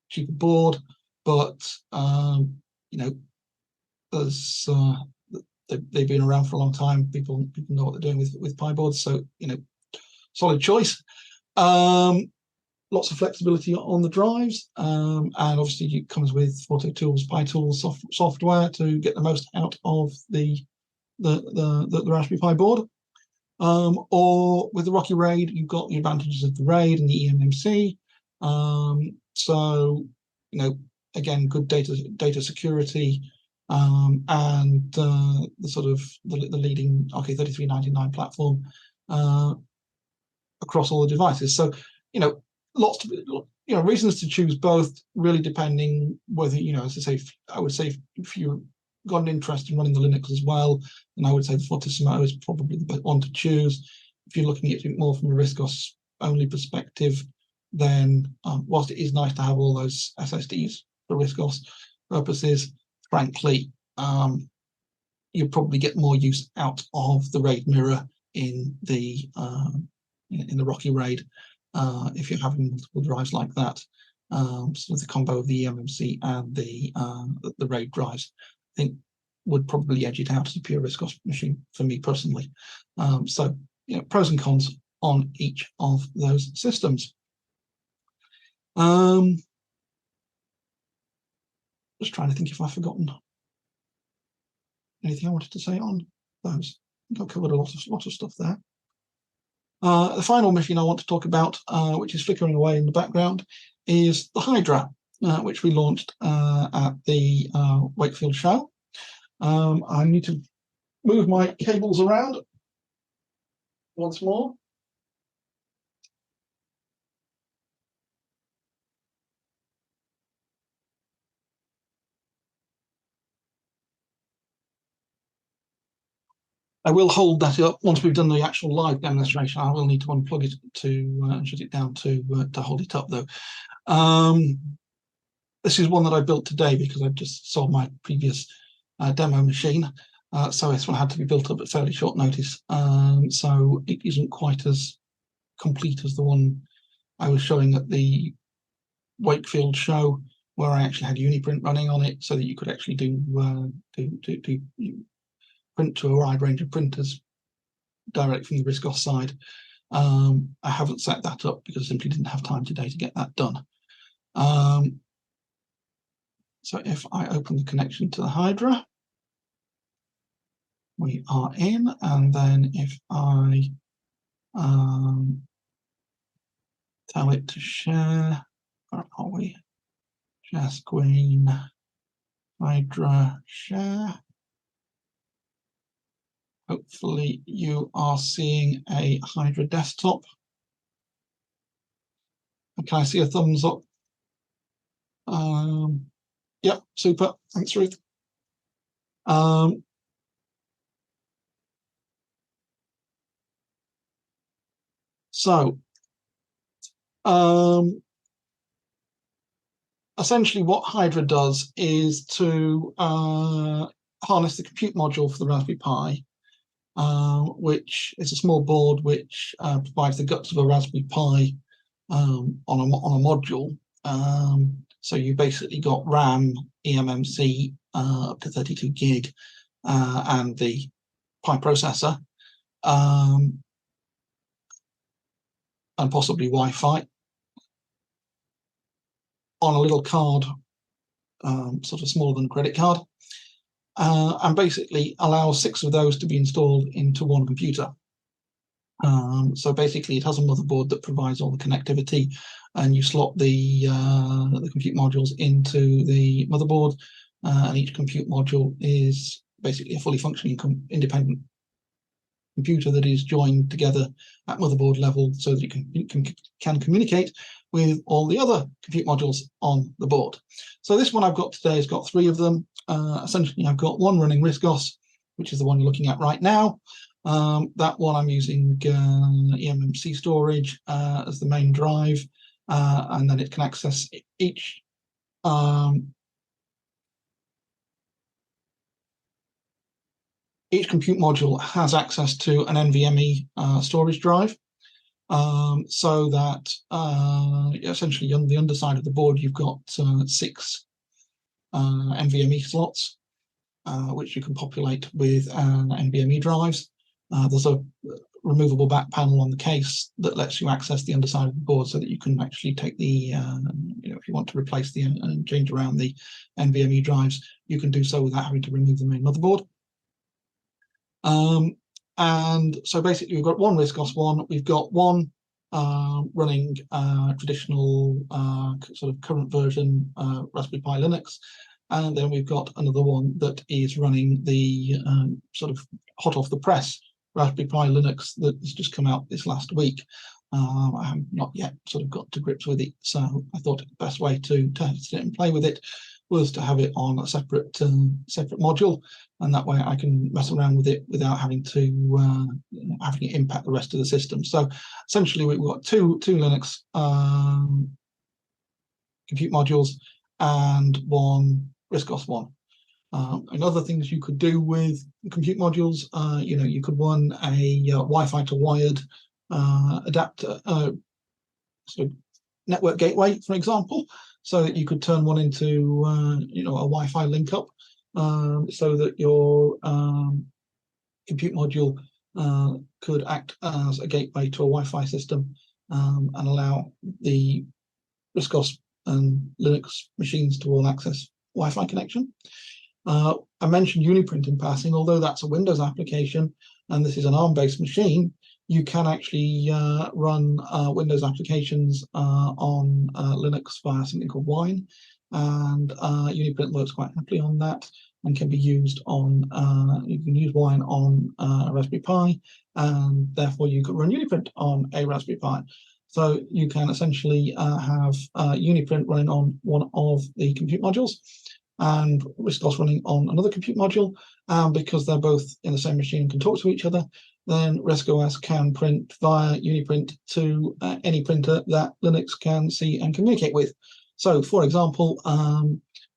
cheaper board, but there's they've been around for a long time. People know what they're doing with Pi boards, so solid choice. Lots of flexibility on the drives, and obviously it comes with Forte-Tools, PyTools software to get the most out of the Raspberry Pi board. Or with the ROCC RAID, you've got the advantages of the RAID and the eMMC. Again, good data security, and the sort of the leading RK3399 platform across all the devices. So lots of reasons to choose both, really depending whether as I say, I would say if you've got an interest in running the Linux as well, then I would say the Fortisimo is probably the best one to choose. If you're looking at it more from a RISC-OS only perspective, then whilst it is nice to have all those SSDs for RISC-OS purposes, frankly, you'll probably get more use out of the RAID mirror in the ROCC RAID if you're having multiple drives like that. So the combo of the eMMC and the RAID drives, I think, would probably edge it out as a pure RISC-OS machine for me personally. So pros and cons on each of those systems. Just trying to think if I've forgotten anything I wanted to say on those. I think I've covered a lot of stuff there. The final machine I want to talk about, which is flickering away in the background, is the Hydra, which we launched at the Wakefield show. I need to move my cables around once more. I will hold that up once we've done the actual live demonstration. I will need to unplug it to shut it down to hold it up, though. This is one that I built today because I just sold my previous demo machine. So this one had to be built up at fairly short notice. So it isn't quite as complete as the one I was showing at the Wakefield show, where I actually had Uniprint running on it, so that you could actually do print to a wide range of printers direct from the RISC-OS side. I haven't set that up because I simply didn't have time today to get that done. So if I open the connection to the Hydra, we are in, and then if I tell it to share, where are we? Share screen, Hydra, share. Hopefully you are seeing a Hydra desktop. Can I see a thumbs up? Yep, super. Thanks, Ruth. Essentially what Hydra does is to harness the compute module for the Raspberry Pi, which is a small board which provides the guts of a Raspberry Pi on a module. So you basically got RAM, eMMC up to 32 gig, and the Pi processor, and possibly Wi-Fi on a little card, sort of smaller than a credit card, and basically allows 6 of those to be installed into one computer. So basically it has a motherboard that provides all the connectivity, and you slot the compute modules into the motherboard, and each compute module is basically a fully functioning independent computer that is joined together at motherboard level so that you can communicate with all the other compute modules on the board. So this one I've got today has got 3 of them. Essentially I've got one running RISC-OS, which is the one you're looking at right now. That one I'm using eMMC storage as the main drive, and then it can access each compute module has access to an NVMe storage drive, so that essentially on the underside of the board you've got 6 NVMe slots, which you can populate with NVMe drives. There's a removable back panel on the case that lets you access the underside of the board so that you can actually take the, if you want to replace the and change around the NVMe drives, you can do so without having to remove the main motherboard. And so basically we've got one RISC-OS one, we've got one running traditional sort of current version Raspberry Pi Linux, and then we've got another one that is running the sort of hot off the press Raspberry Pi Linux that has just come out this last week. I have not yet sort of got to grips with it, so I thought the best way to test it and play with it was to have it on a separate module, and that way I can mess around with it without having to having it impact the rest of the system. So essentially we've got two Linux compute modules and one RISC-OS one. And other things you could do with compute modules, you could run a Wi-Fi to wired adapter, sort of network gateway, for example, so that you could turn one into a Wi-Fi link up, so that your compute module could act as a gateway to a Wi-Fi system, and allow the RISC-OS and Linux machines to all access Wi-Fi connection. I mentioned Uniprint in passing. Although that's a Windows application and this is an ARM-based machine, you can actually run Windows applications on Linux via something called Wine, and Uniprint works quite happily on that and can be used on, you can use Wine on a Raspberry Pi, and therefore you could run Uniprint on a Raspberry Pi. So you can essentially have Uniprint running on one of the compute modules and RISC-OS running on another compute module, because they're both in the same machine and can talk to each other. then RISC OS can print via Uniprint to any printer that Linux can see and communicate with. So, for example,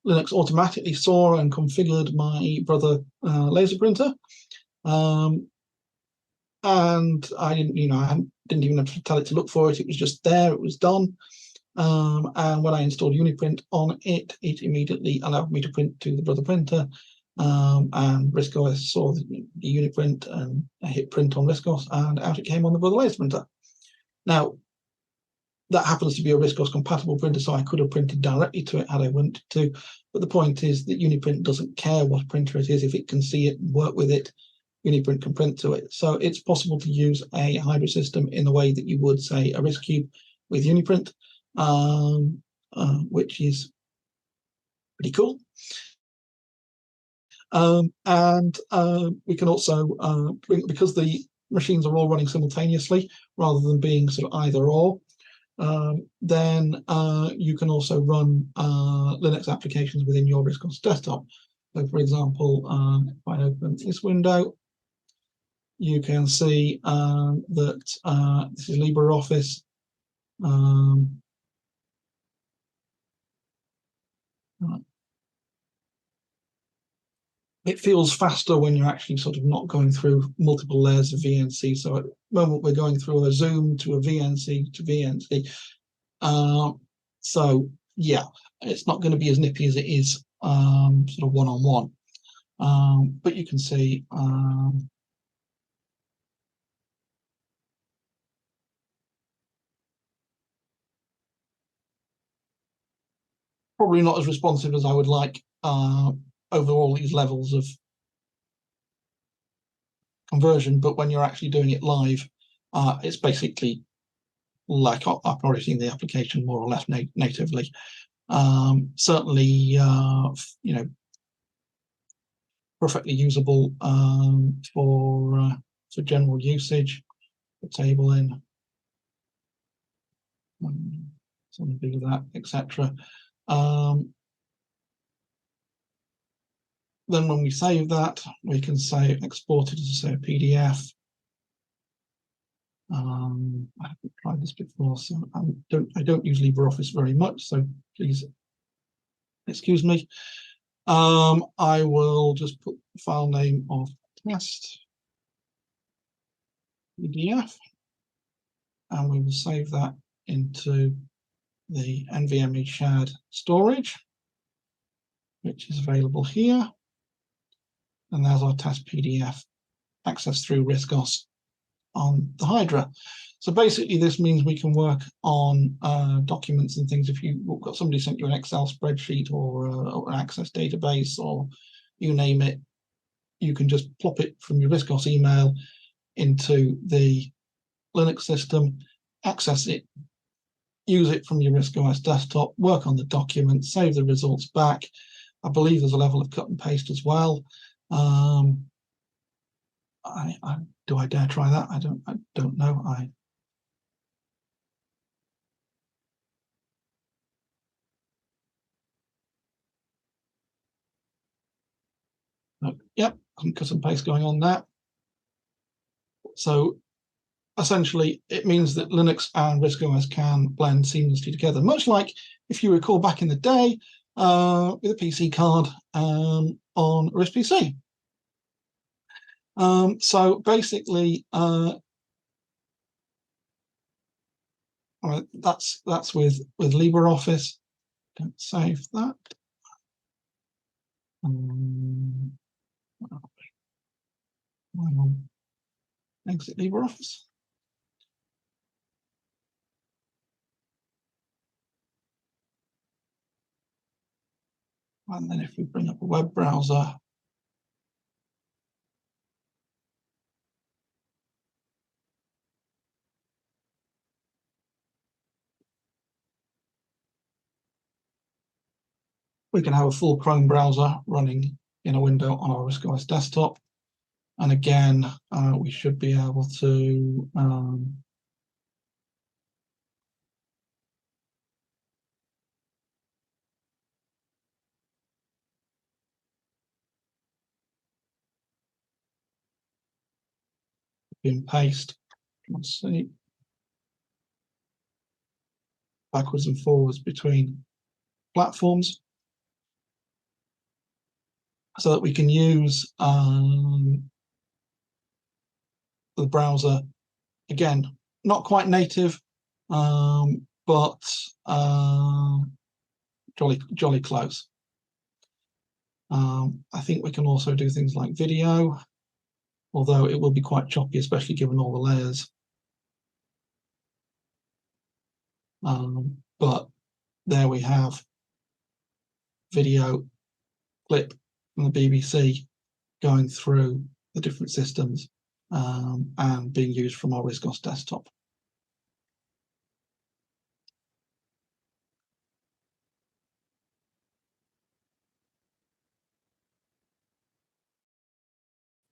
Linux automatically saw and configured my Brother laser printer, and I didn't, I didn't even have to tell it to look for it. It was just there. It was done. And when I installed Uniprint on it, it immediately allowed me to print to the Brother printer. And RISC OS saw the Uniprint, and I hit print on RISC OS, and out it came on the Brother laser printer. Now, that happens to be a RISC OS compatible printer, so I could have printed directly to it had I wanted to. But the point is that Uniprint doesn't care what printer it is. If it can see it and work with it, Uniprint can print to it. So it's possible to use a Hydra system in the way that you would, say, a RISC Cube with Uniprint, which is pretty cool. And we can also because the machines are all running simultaneously rather than being sort of either or, then you can also run Linux applications within your RISC OS desktop. So, for example, if I open this window, you can see that this is LibreOffice. It feels faster when you're actually sort of not going through multiple layers of VNC. So at the moment we're going through a Zoom to a VNC to VNC. So yeah, it's not going to be as nippy as it is sort of one-on-one. But you can see probably not as responsive as I would like over all these levels of conversion, but when you're actually doing it live, it's basically like operating the application more or less natively. Certainly, perfectly usable for general usage. The table in, something big of that, etc. Then when we save that, we can say export it as, say, a PDF. I haven't tried this before, so I don't use LibreOffice very much, so please excuse me. I will just put the file name of test PDF, and we will save that into the NVMe shared storage, which is available here. And there's our test PDF accessed through RISC OS on the Hydra. So basically, this means we can work on documents and things. If you've got somebody sent you an Excel spreadsheet or an Access database or you name it, you can just plop it from your RISC OS email into the Linux system, access it, use it from your RISC OS desktop, work on the document, save the results back. I believe there's a level of cut and paste as well. Do I dare try that? I don't know. Yep, some cut and paste going on there. So essentially, it means that Linux and RISC OS can blend seamlessly together, much like if you recall back in the day with a PC card on a RISC PC. So basically, that's with LibreOffice. Don't save that. Exit LibreOffice. And then if we bring up a web browser, we can have a full Chrome browser running in a window on our RISC OS desktop. And again, we should be able to and paste. Let's see. Backwards and forwards between platforms, so that we can use the browser, again, not quite native, but jolly close. I think we can also do things like video, although it will be quite choppy, especially given all the layers. But there we have video clip from the BBC going through the different systems and being used from our RISC-OS desktop.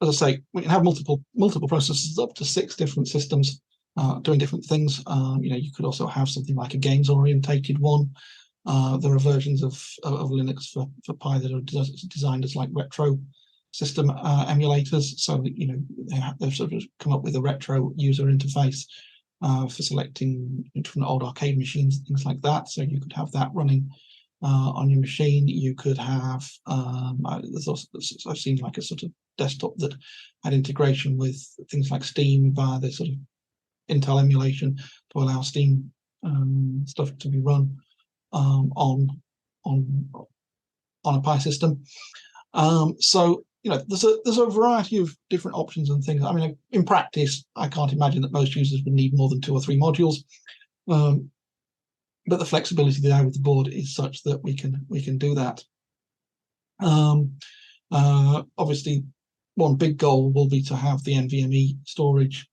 As I say, we can have multiple processors, up to 6 different systems doing different things. You could also have something like a games-orientated one. There are versions of Linux for Pi that are designed as like retro system emulators, so that they've sort of come up with a retro user interface for selecting different old arcade machines and things like that. So you could have that running on your machine. You could have there's also, I've seen like a sort of desktop that had integration with things like Steam via the sort of Intel emulation to allow Steam stuff to be run on a Pi system. So there's a variety of different options and things. I mean, in practice, I can't imagine that most users would need more than 2 or 3 modules. But the flexibility there with the board is such that we can do that. Obviously, one big goal will be to have the NVMe storage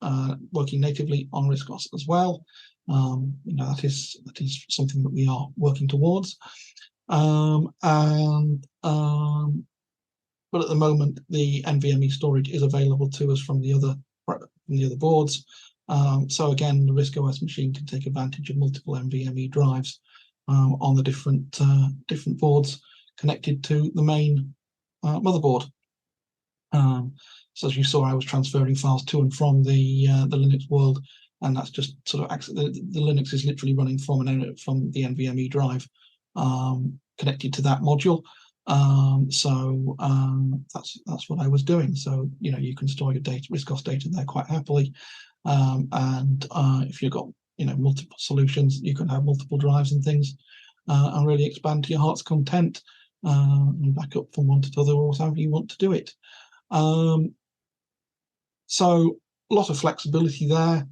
working natively on RISC-OS as well. That is something that we are working towards. But at the moment, the NVMe storage is available to us from the other boards. So again, the RISC-OS machine can take advantage of multiple NVMe drives on the different boards connected to the main motherboard. So as you saw, I was transferring files to and from the Linux world, and that's just sort of the Linux is literally running from the NVMe drive connected to that module. So that's what I was doing. So you can store your data, RISC-OS data there quite happily. And if you've got multiple solutions, you can have multiple drives and things, and really expand to your heart's content and back up from one to the other, or however you want to do it. So a lot of flexibility there.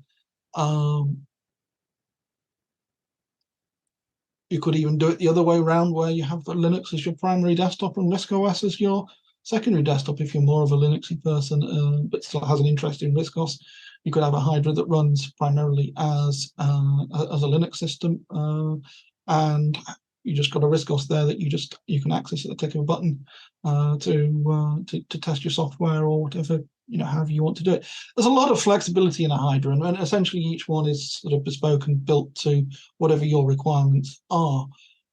You could even do it the other way around, where you have Linux as your primary desktop and RISC-OS as your secondary desktop. If you're more of a Linuxy person but still has an interest in RISC-OS, you could have a Hydra that runs primarily as a Linux system, and you just got a RISC-OS there that you can access at the click of a button to test your software or whatever, however you want to do it. There's a lot of flexibility in a Hydra, and essentially each one is sort of bespoke and built to whatever your requirements are.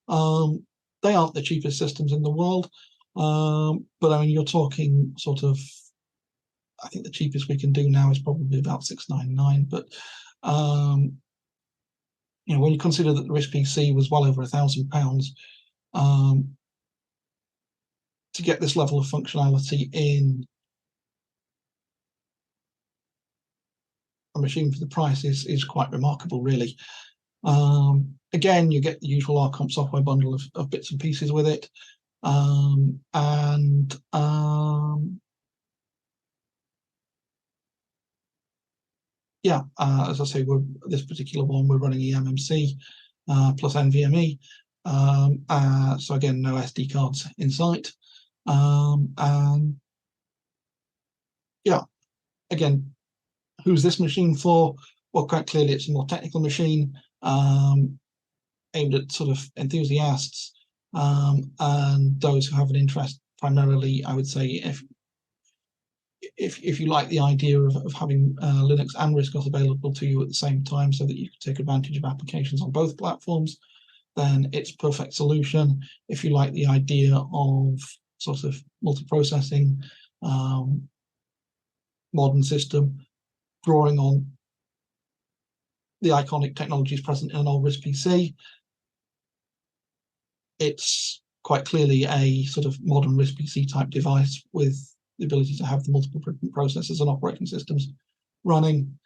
They aren't the cheapest systems in the world, but I mean, you're talking sort of, I think the cheapest we can do now is probably about $699. But when you consider that the RISC PC was well over £1,000 to get this level of functionality in a machine for the price is quite remarkable, really. Again, you get the usual RComp software bundle of bits and pieces with it, yeah, as I say, this particular one we're running eMMC plus NVMe, so again, no SD cards in sight, and yeah, again, who's this machine for? Well, quite clearly, it's a more technical machine aimed at sort of enthusiasts and those who have an interest. Primarily, I would say, if you like the idea of having Linux and RISC-OS available to you at the same time, so that you can take advantage of applications on both platforms, then it's a perfect solution. If you like the idea of sort of multiprocessing, modern system, drawing on the iconic technologies present in an old RISC PC. It's quite clearly a sort of modern RISC PC type device with the ability to have the multiple different processors and operating systems running.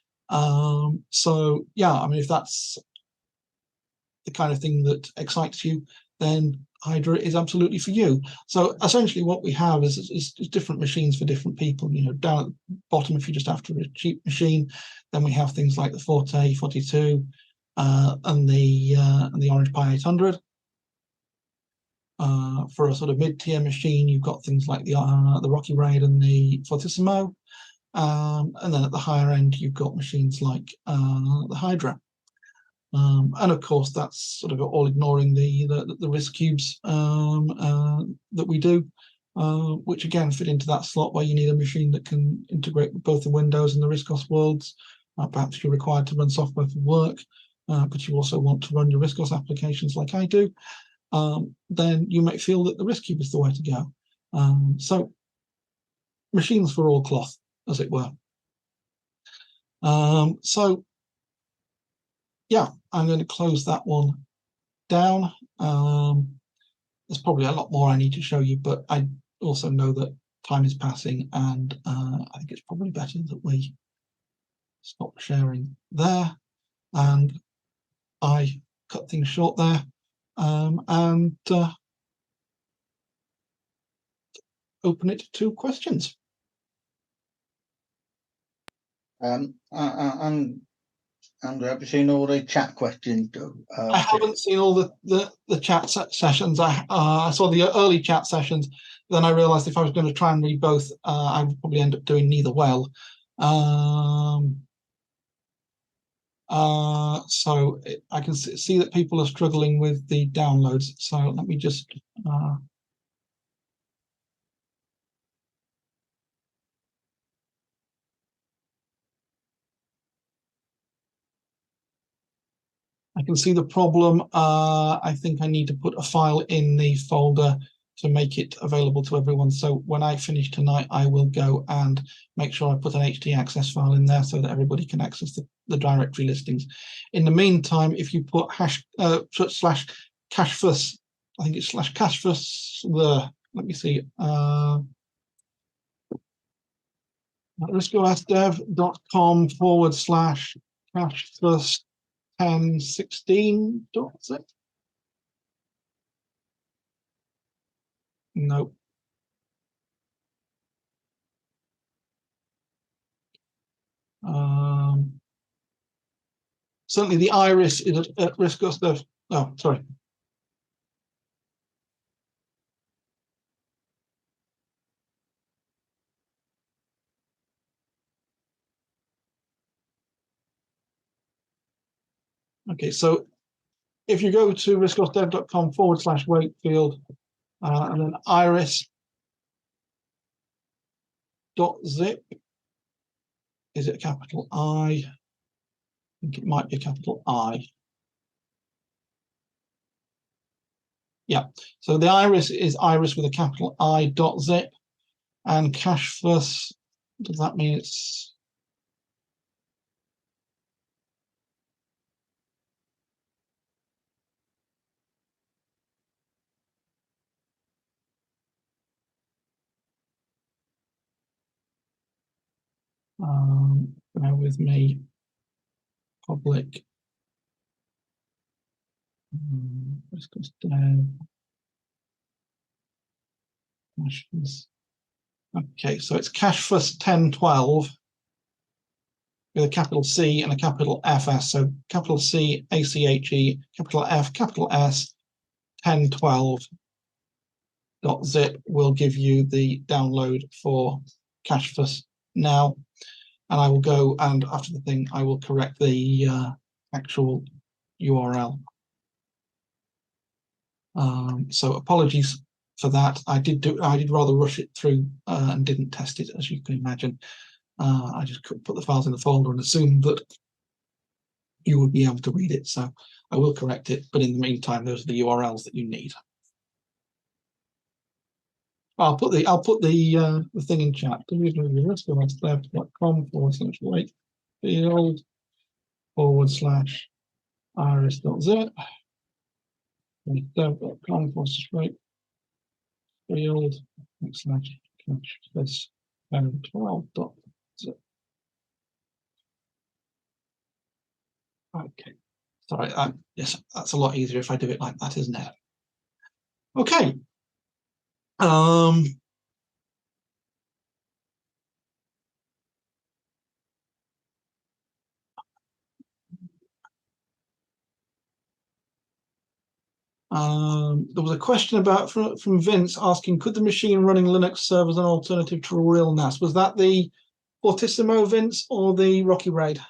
So yeah, I mean, if that's the kind of thing that excites you, then Hydra is absolutely for you. So essentially what we have is different machines for different people. You know, down at the bottom, if you're just after a cheap machine, then we have things like the Forte, 42, and the Orange Pi 800. For a sort of mid-tier machine, you've got things like the ROCC RAID and the Fortisimo. And then at the higher end, you've got machines like the Hydra. And of course, that's sort of all ignoring the RISC cubes that we do, which again fit into that slot where you need a machine that can integrate with both the Windows and the RISC-OS worlds. Perhaps you're required to run software for work, but you also want to run your RISC-OS applications like I do. Then you might feel that the RISC cube is the way to go. So machines for all cloth, as it were. So yeah, I'm going to close that one down. There's probably a lot more I need to show you, but I also know that time is passing, and I think it's probably better that we stop sharing there, and I cut things short there, and open it to questions. Andrew, have you seen all the chat questions? I haven't seen all the chat sessions. I saw the early chat sessions. Then I realised if I was going to try and read both, I would probably end up doing neither well. So I can see that people are struggling with the downloads. So let me just. I can see the problem. I think I need to put a file in the folder to make it available to everyone. So when I finish tonight, I will go and make sure I put an htaccess file in there so that everybody can access the directory listings. In the meantime, if you put /CashFS, I think it's /CashFS, let me see, riscosdev.com/CashFS 1016. Nope. Certainly the iris is at riscosdev. Oh, sorry. Okay, so if you go to riscosdev.com/Wakefield and then iris.zip, is it a capital I? I think it might be a capital I. Yeah, so the iris is iris with a capital I.zip, and CashFS, does that mean it's bear with me, public CashFS. Okay, so it's CashFS 1012 with a capital C and a capital FS. So capital C, ACHE, capital F, capital S, 1012.zip will give you the download for CashFS now. And I will go, and after the thing, I will correct the actual URL. So apologies for that. I did rather rush it through and didn't test it, as you can imagine. I just couldn't put the files in the folder and assumed that you would be able to read it. So I will correct it, but in the meantime, those are the URLs that you need. I'll put the thing in chat. riscosdev.com/wait. field / iris.zip. Dev.com/straight field /CashFS 12.zip. Okay, sorry. Yes, that's a lot easier if I do it like that, isn't it? Okay. There was a question about from Vince asking, could the machine running Linux serve as an alternative to a real NAS? Was that the Fortisimo, Vince, or the ROCC RAID?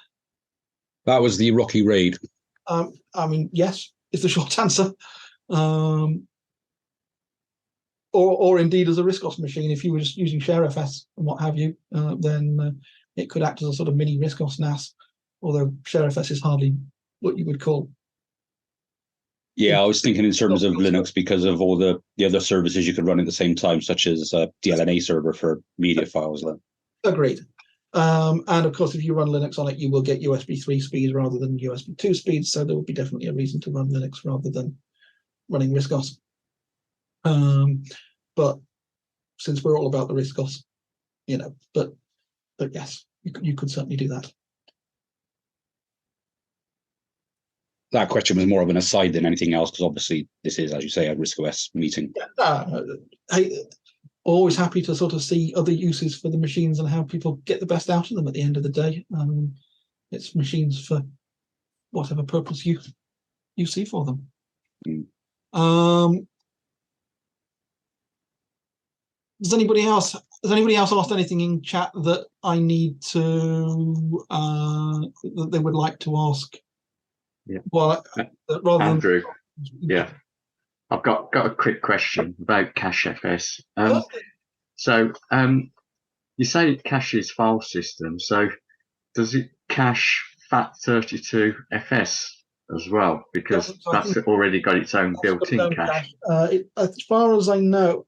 That was the ROCC RAID. I mean, yes, is the short answer. Or indeed as a RISC-OS machine, if you were just using ShareFS and what have you, then it could act as a sort of mini RISC-OS NAS, although ShareFS is hardly what you would call. Yeah, I was thinking in terms of Linux because of all the other services you could run at the same time, such as a DLNA server for media files. Agreed. And of course, if you run Linux on it, you will get USB 3 speeds rather than USB 2 speeds. So there would be definitely a reason to run Linux rather than running RISC-OS. But since we're all about the RISC-OS, but yes, you could certainly do that. That question was more of an aside than anything else, because obviously this is, as you say, a RISC-OS meeting. Hey, always happy to sort of see other uses for the machines and how people get the best out of them at the end of the day. It's machines for whatever purpose you see for them. Has anybody else asked anything in chat that I need to that they would like to ask? Yeah. Well, rather Andrew. than, yeah, I've got a quick question about CashFS. So you say it caches file system. So does it cache FAT32FS as well? Because that's already got its own built-in cache. As far as I know,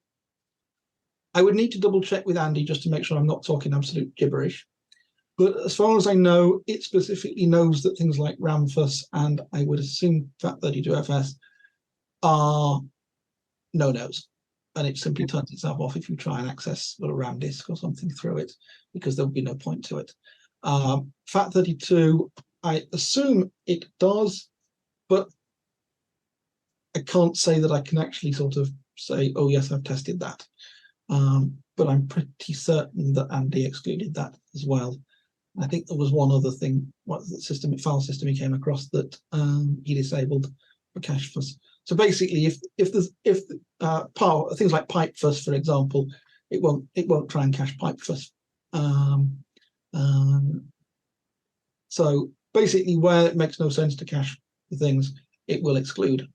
I would need to double check with Andy just to make sure I'm not talking absolute gibberish. But as far as I know, it specifically knows that things like RAMFS and I would assume FAT32FS are no-nos. And it simply turns itself off if you try and access a RAM disk or something through it, because there would be no point to it. FAT32, I assume it does, but I can't say that I can actually sort of say, oh, yes, I've tested that. But I'm pretty certain that Andy excluded that as well. I think there was one other thing, file system he came across that he disabled for CashFS. So basically, if things like PipeFS, for example, it won't try and cache PipeFS. So basically, where it makes no sense to cache the things, it will exclude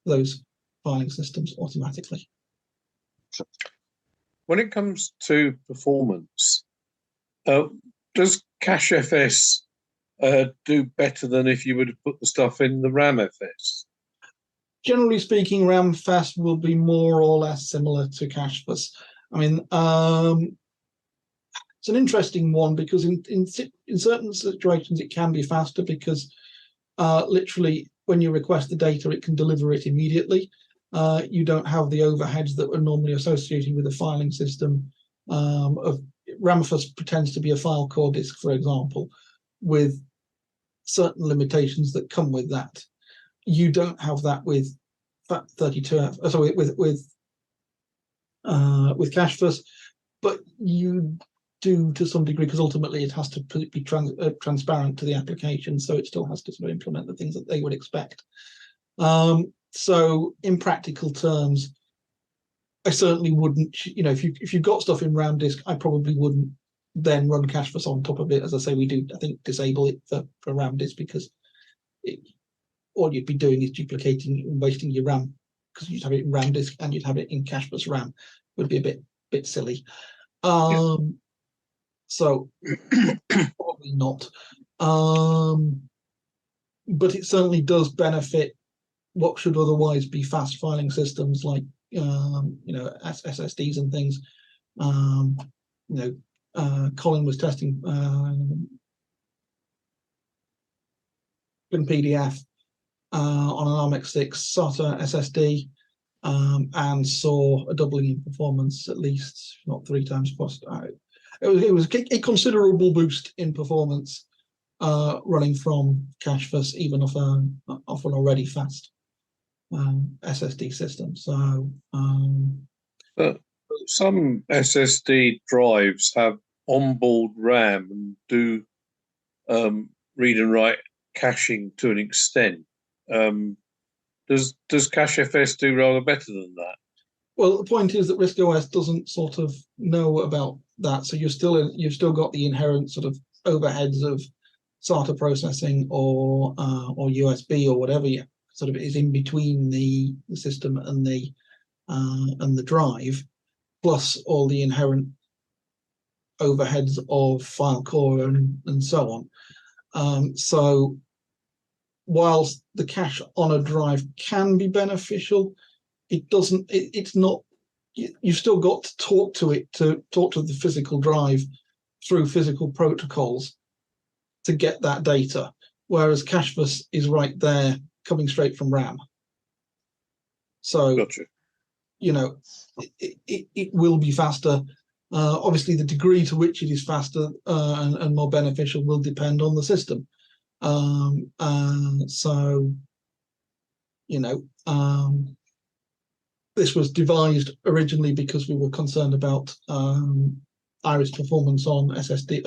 those filing systems automatically. When it comes to performance, does CashFS do better than if you were to put the stuff in the RAMFS? Generally speaking, RAMFS will be more or less similar to CashFS. I mean, it's an interesting one because in certain situations it can be faster because literally when you request the data, it can deliver it immediately. You don't have the overheads that are normally associated with a filing system. RAMFS pretends to be a file core disk, for example, with certain limitations that come with that. You don't have that with FAT32. Sorry, with CashFS, but you do to some degree because ultimately it has to be transparent to the application, so it still has to sort of implement the things that they would expect. So in practical terms, I certainly wouldn't, if you've got stuff in RAM disk, I probably wouldn't then run CashFS on top of it. As I say, we do, I think, disable it for RAM disk because all you'd be doing is duplicating and wasting your RAM because you'd have it in RAM disk and you'd have it in CashFS RAM. Would be a bit silly. So probably not. But it certainly does benefit what should otherwise be fast filing systems like SSDs and things. Colin was testing in PDF on an ARMX6 SATA SSD, and saw a doubling in performance, at least, if not 3 times plus. It was a considerable boost in performance running from CashFS, even off an already fast SSD system. So some SSD drives have onboard RAM and do read and write caching to an extent. Does CashFS do rather better than that? Well, the point is that RISC OS doesn't sort of know about that, so you've still got the inherent sort of overheads of SATA processing or USB or whatever sort of is in between the system and the drive, plus all the inherent overheads of file core and so on. So whilst the cache on a drive can be beneficial, it's not. You've still got to talk to the physical drive through physical protocols to get that data, whereas CashFS is right there coming straight from RAM. So, gotcha. It will be faster. Obviously, the degree to which it is faster and more beneficial will depend on the system. This was devised originally because we were concerned about iris performance on SSD.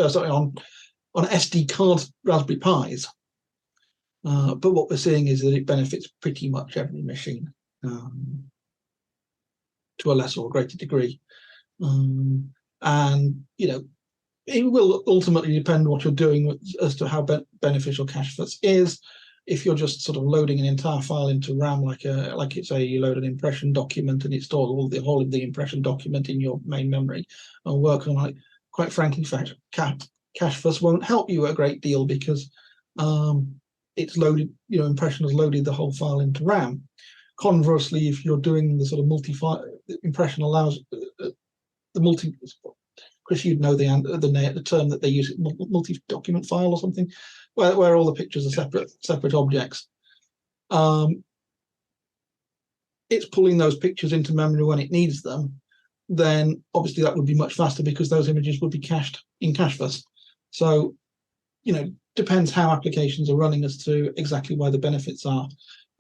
On SD card Raspberry Pis. But what we're seeing is that it benefits pretty much every machine to a lesser or greater degree. And it will ultimately depend what you're doing as to how beneficial CashFS is. If you're just sort of loading an entire file into RAM, like you load an impression document and install the whole of the impression document in your main memory and work on it, quite frankly, CashFS won't help you a great deal because it's loaded, impression has loaded the whole file into RAM. Conversely, if you're doing the sort of multi-file, impression allows the multi. Chris, you'd know the term that they use, multi-document file or something, where all the pictures are separate objects. It's pulling those pictures into memory when it needs them. Then obviously that would be much faster because those images would be cached in CashFS. So, depends how applications are running as to exactly where the benefits are.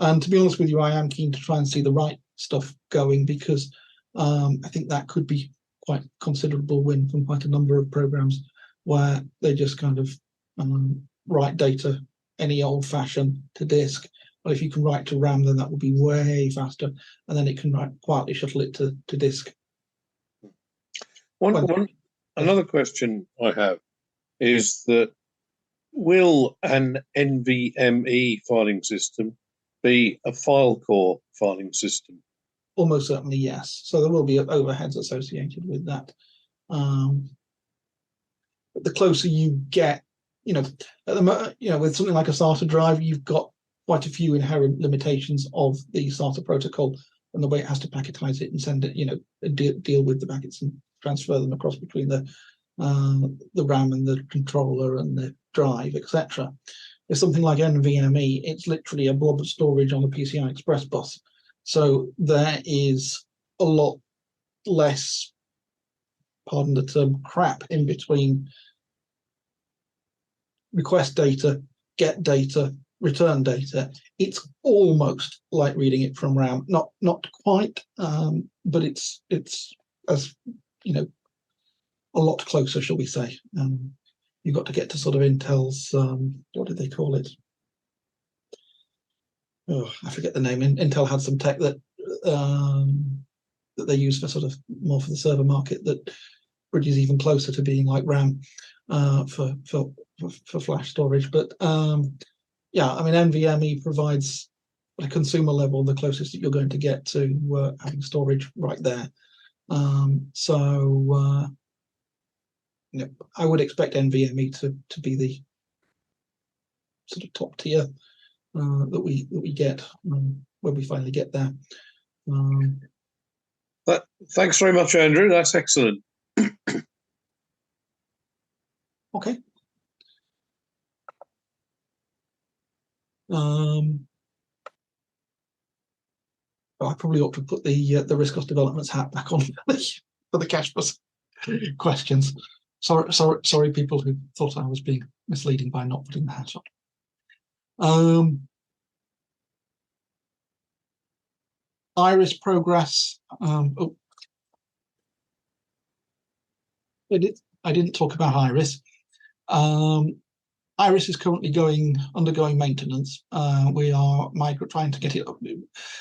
And to be honest with you, I am keen to try and see the right stuff going because I think that could be quite considerable win from quite a number of programs where they just kind of write data any old fashion to disk. Well, if you can write to RAM, then that will be way faster, and then it can quietly shuttle it to disk. Another question I have is that will an NVMe filing system be a file core filing system? Almost certainly, yes. So there will be overheads associated with that. But the closer you get, at the moment, with something like a SATA drive, you've got quite a few inherent limitations of the SATA protocol and the way it has to packetize it and send it, deal with the packets and transfer them across between the RAM and the controller and the drive, etc. With something like NVMe, it's literally a blob of storage on the PCI Express bus. So there is a lot less, pardon the term, crap in between request data, get data, return data. It's almost like reading it from RAM, not quite, but it's as a lot closer, shall we say. You've got to get to sort of Intel's, what did they call it? Oh, I forget the name. Intel had some tech that they use for sort of more for the server market that bridges even closer to being like RAM for flash storage. But NVMe provides at a consumer level the closest that you're going to get to having storage right there. I would expect NVMe to be the sort of top tier that we get when we finally get there. Thanks very much, Andrew. That's excellent. Okay. I probably ought to put the RISC developments hat back on for the CashFS questions. Sorry, people who thought I was being misleading by not putting the hat on. Iris progress. I didn't talk about Iris. Iris is currently undergoing maintenance. We are trying to get it up. The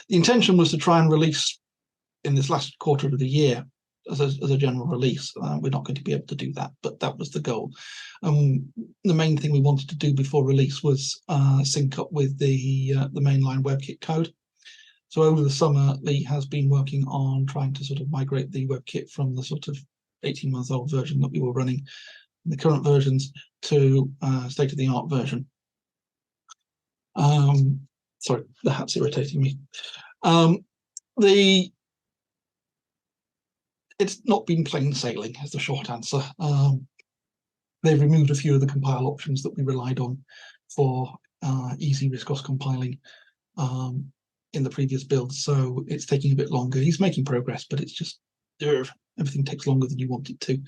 intention was to try and release in this last quarter of the year as a general release. We're not going to be able to do that, but that was the goal. The main thing we wanted to do before release was sync up with the mainline WebKit code. So over the summer, Lee has been working on trying to sort of migrate the WebKit from the sort of 18-month-old version that we were running, the current versions, to state-of-the-art version. Sorry, the hat's irritating me. It's not been plain sailing, is the short answer. They've removed a few of the compile options that we relied on for easy RISC compiling in the previous build, so it's taking a bit longer. He's making progress, but it's just everything takes longer than you want it to.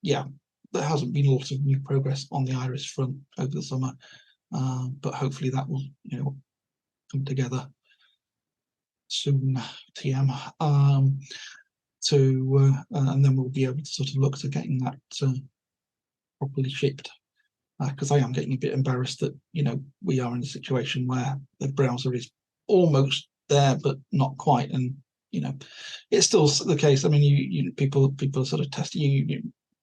Yeah, there hasn't been a lot of new progress on the Iris front over the summer, but hopefully that will, come together soon, TM, and then we'll be able to sort of look to getting that properly shipped. Because I am getting a bit embarrassed that we are in a situation where the browser is almost there but not quite, and it's still the case. I mean, people are sort of testing. You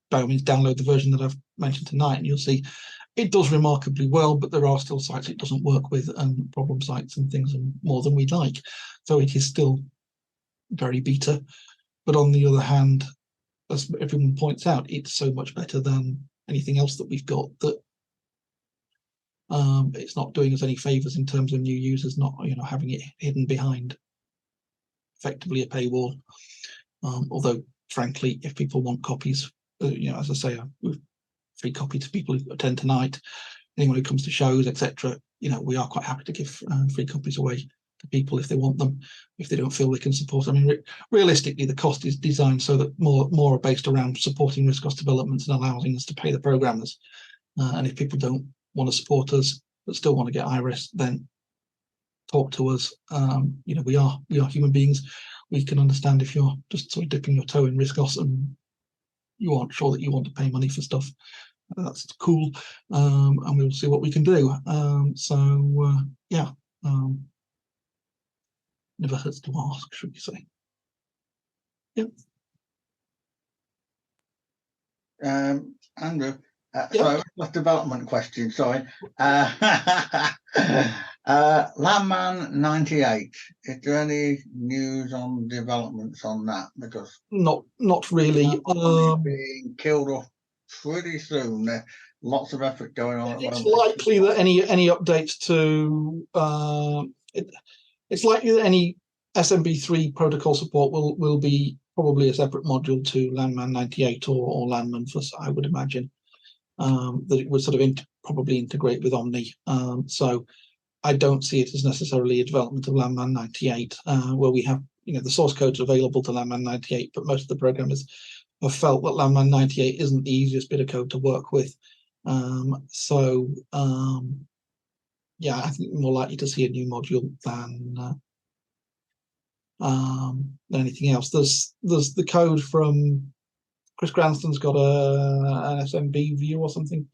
by all means download the version that I've mentioned tonight, and you'll see it does remarkably well, but there are still sites it doesn't work with, and problem sites and things more than we'd like. So it is still very beta. But on the other hand, as everyone points out, it's so much better than anything else that we've got that it's not doing us any favors in terms of new users not having it hidden behind effectively a paywall. Although frankly, if people want copies, as I say, free copy to people who attend tonight, anyone who comes to shows, etc., we are quite happy to give free copies away to people if they want them, if they don't feel they can support. I mean, realistically, the cost is designed so that more are based around supporting RISC developments and allowing us to pay the programmers. And if people don't want to support us but still want to get Iris, then talk to us. We are human beings. We can understand if you're just sort of dipping your toe in RISC and you aren't sure that you want to pay money for stuff. That's cool, and we'll see what we can do. Never hurts to ask, should we say? Yeah. Andrew, sorry, last development question. Sorry. Landman 98. Is there any news on developments on that? Because not really. Being killed off pretty soon. There's lots of effort going on. It's likely that any updates to it's likely that any SMB3 protocol support will be probably a separate module to Landman 98 or Landman for, I would imagine, that it would sort of probably integrate with Omni. So I don't see it as necessarily a development of Landman 98, where we have the source codes available to Landman 98, but most of the programmers have felt that Landman 98 isn't the easiest bit of code to work with. Yeah, I think we're more likely to see a new module than anything else. There's the code from Chris Granston's got an SMB view or something.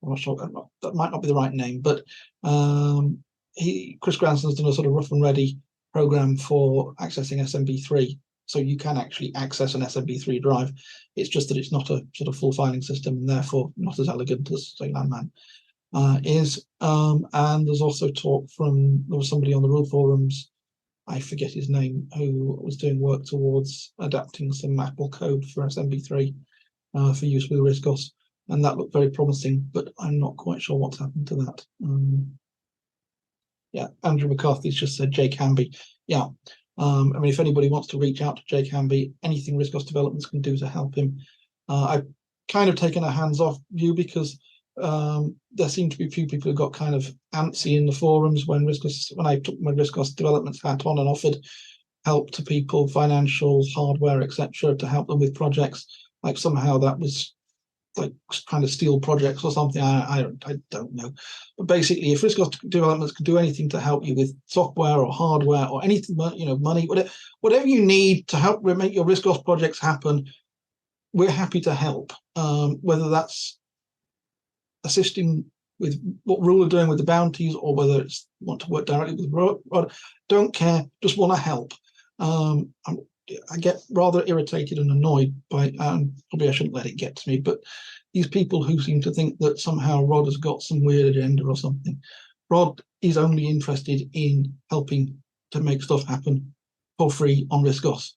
I'm not sure, that might not be the right name, but Chris Granston's done a sort of rough and ready program for accessing SMB3. So you can actually access an SMB3 drive. It's just that it's not a sort of full filing system and therefore not as elegant as, say, Landman is. And there's also talk there was somebody on the rule forums, I forget his name, who was doing work towards adapting some Apple code for SMB3 for use with RISC, and that looked very promising, but I'm not quite sure what's happened to that. Yeah, Andrew McCarthy's just said Jake Hamby. Yeah, I mean, if anybody wants to reach out to Jake Hamby, anything RISC developments can do to help him. I've kind of taken a hands-off view because there seem to be a few people who got kind of antsy in the forums when I took my RISC-OS development hat on and offered help to people, financial, hardware, etc., to help them with projects. Like somehow that was like trying to steal projects or something. I don't know. But basically, if RISC-OS developments can do anything to help you with software or hardware or anything, money, whatever you need to help make your RISC-OS projects happen, we're happy to help. Whether that's assisting with what Rule are doing with the bounties, or whether it's want to work directly with Rod, don't care, just want to help. I get rather irritated and annoyed by, probably I shouldn't let it get to me, but these people who seem to think that somehow Rod has got some weird agenda or something. Rod is only interested in helping to make stuff happen for free on RISC-OS.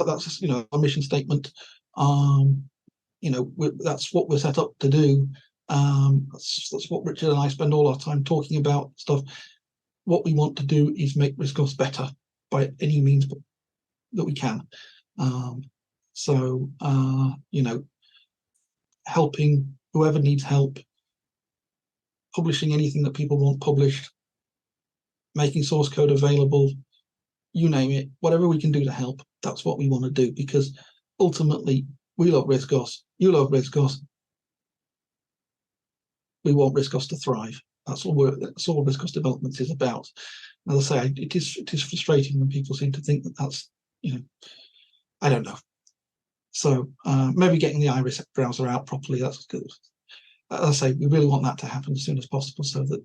That's a mission statement. That's what we're set up to do. That's what Richard and I spend all our time talking about stuff. What we want to do is make RISC-OS better by any means that we can. Helping whoever needs help, publishing anything that people want published, making source code available, you name it, whatever we can do to help, that's what we want to do, because ultimately we love RISC-OS, you love RISC-OS, we want RISC-OS to thrive. That's all RISC-OS development is about. As I say, it is frustrating when people seem to think that that's, I don't know. So maybe getting the iris browser out properly, that's good. As I say, we really want that to happen as soon as possible, so that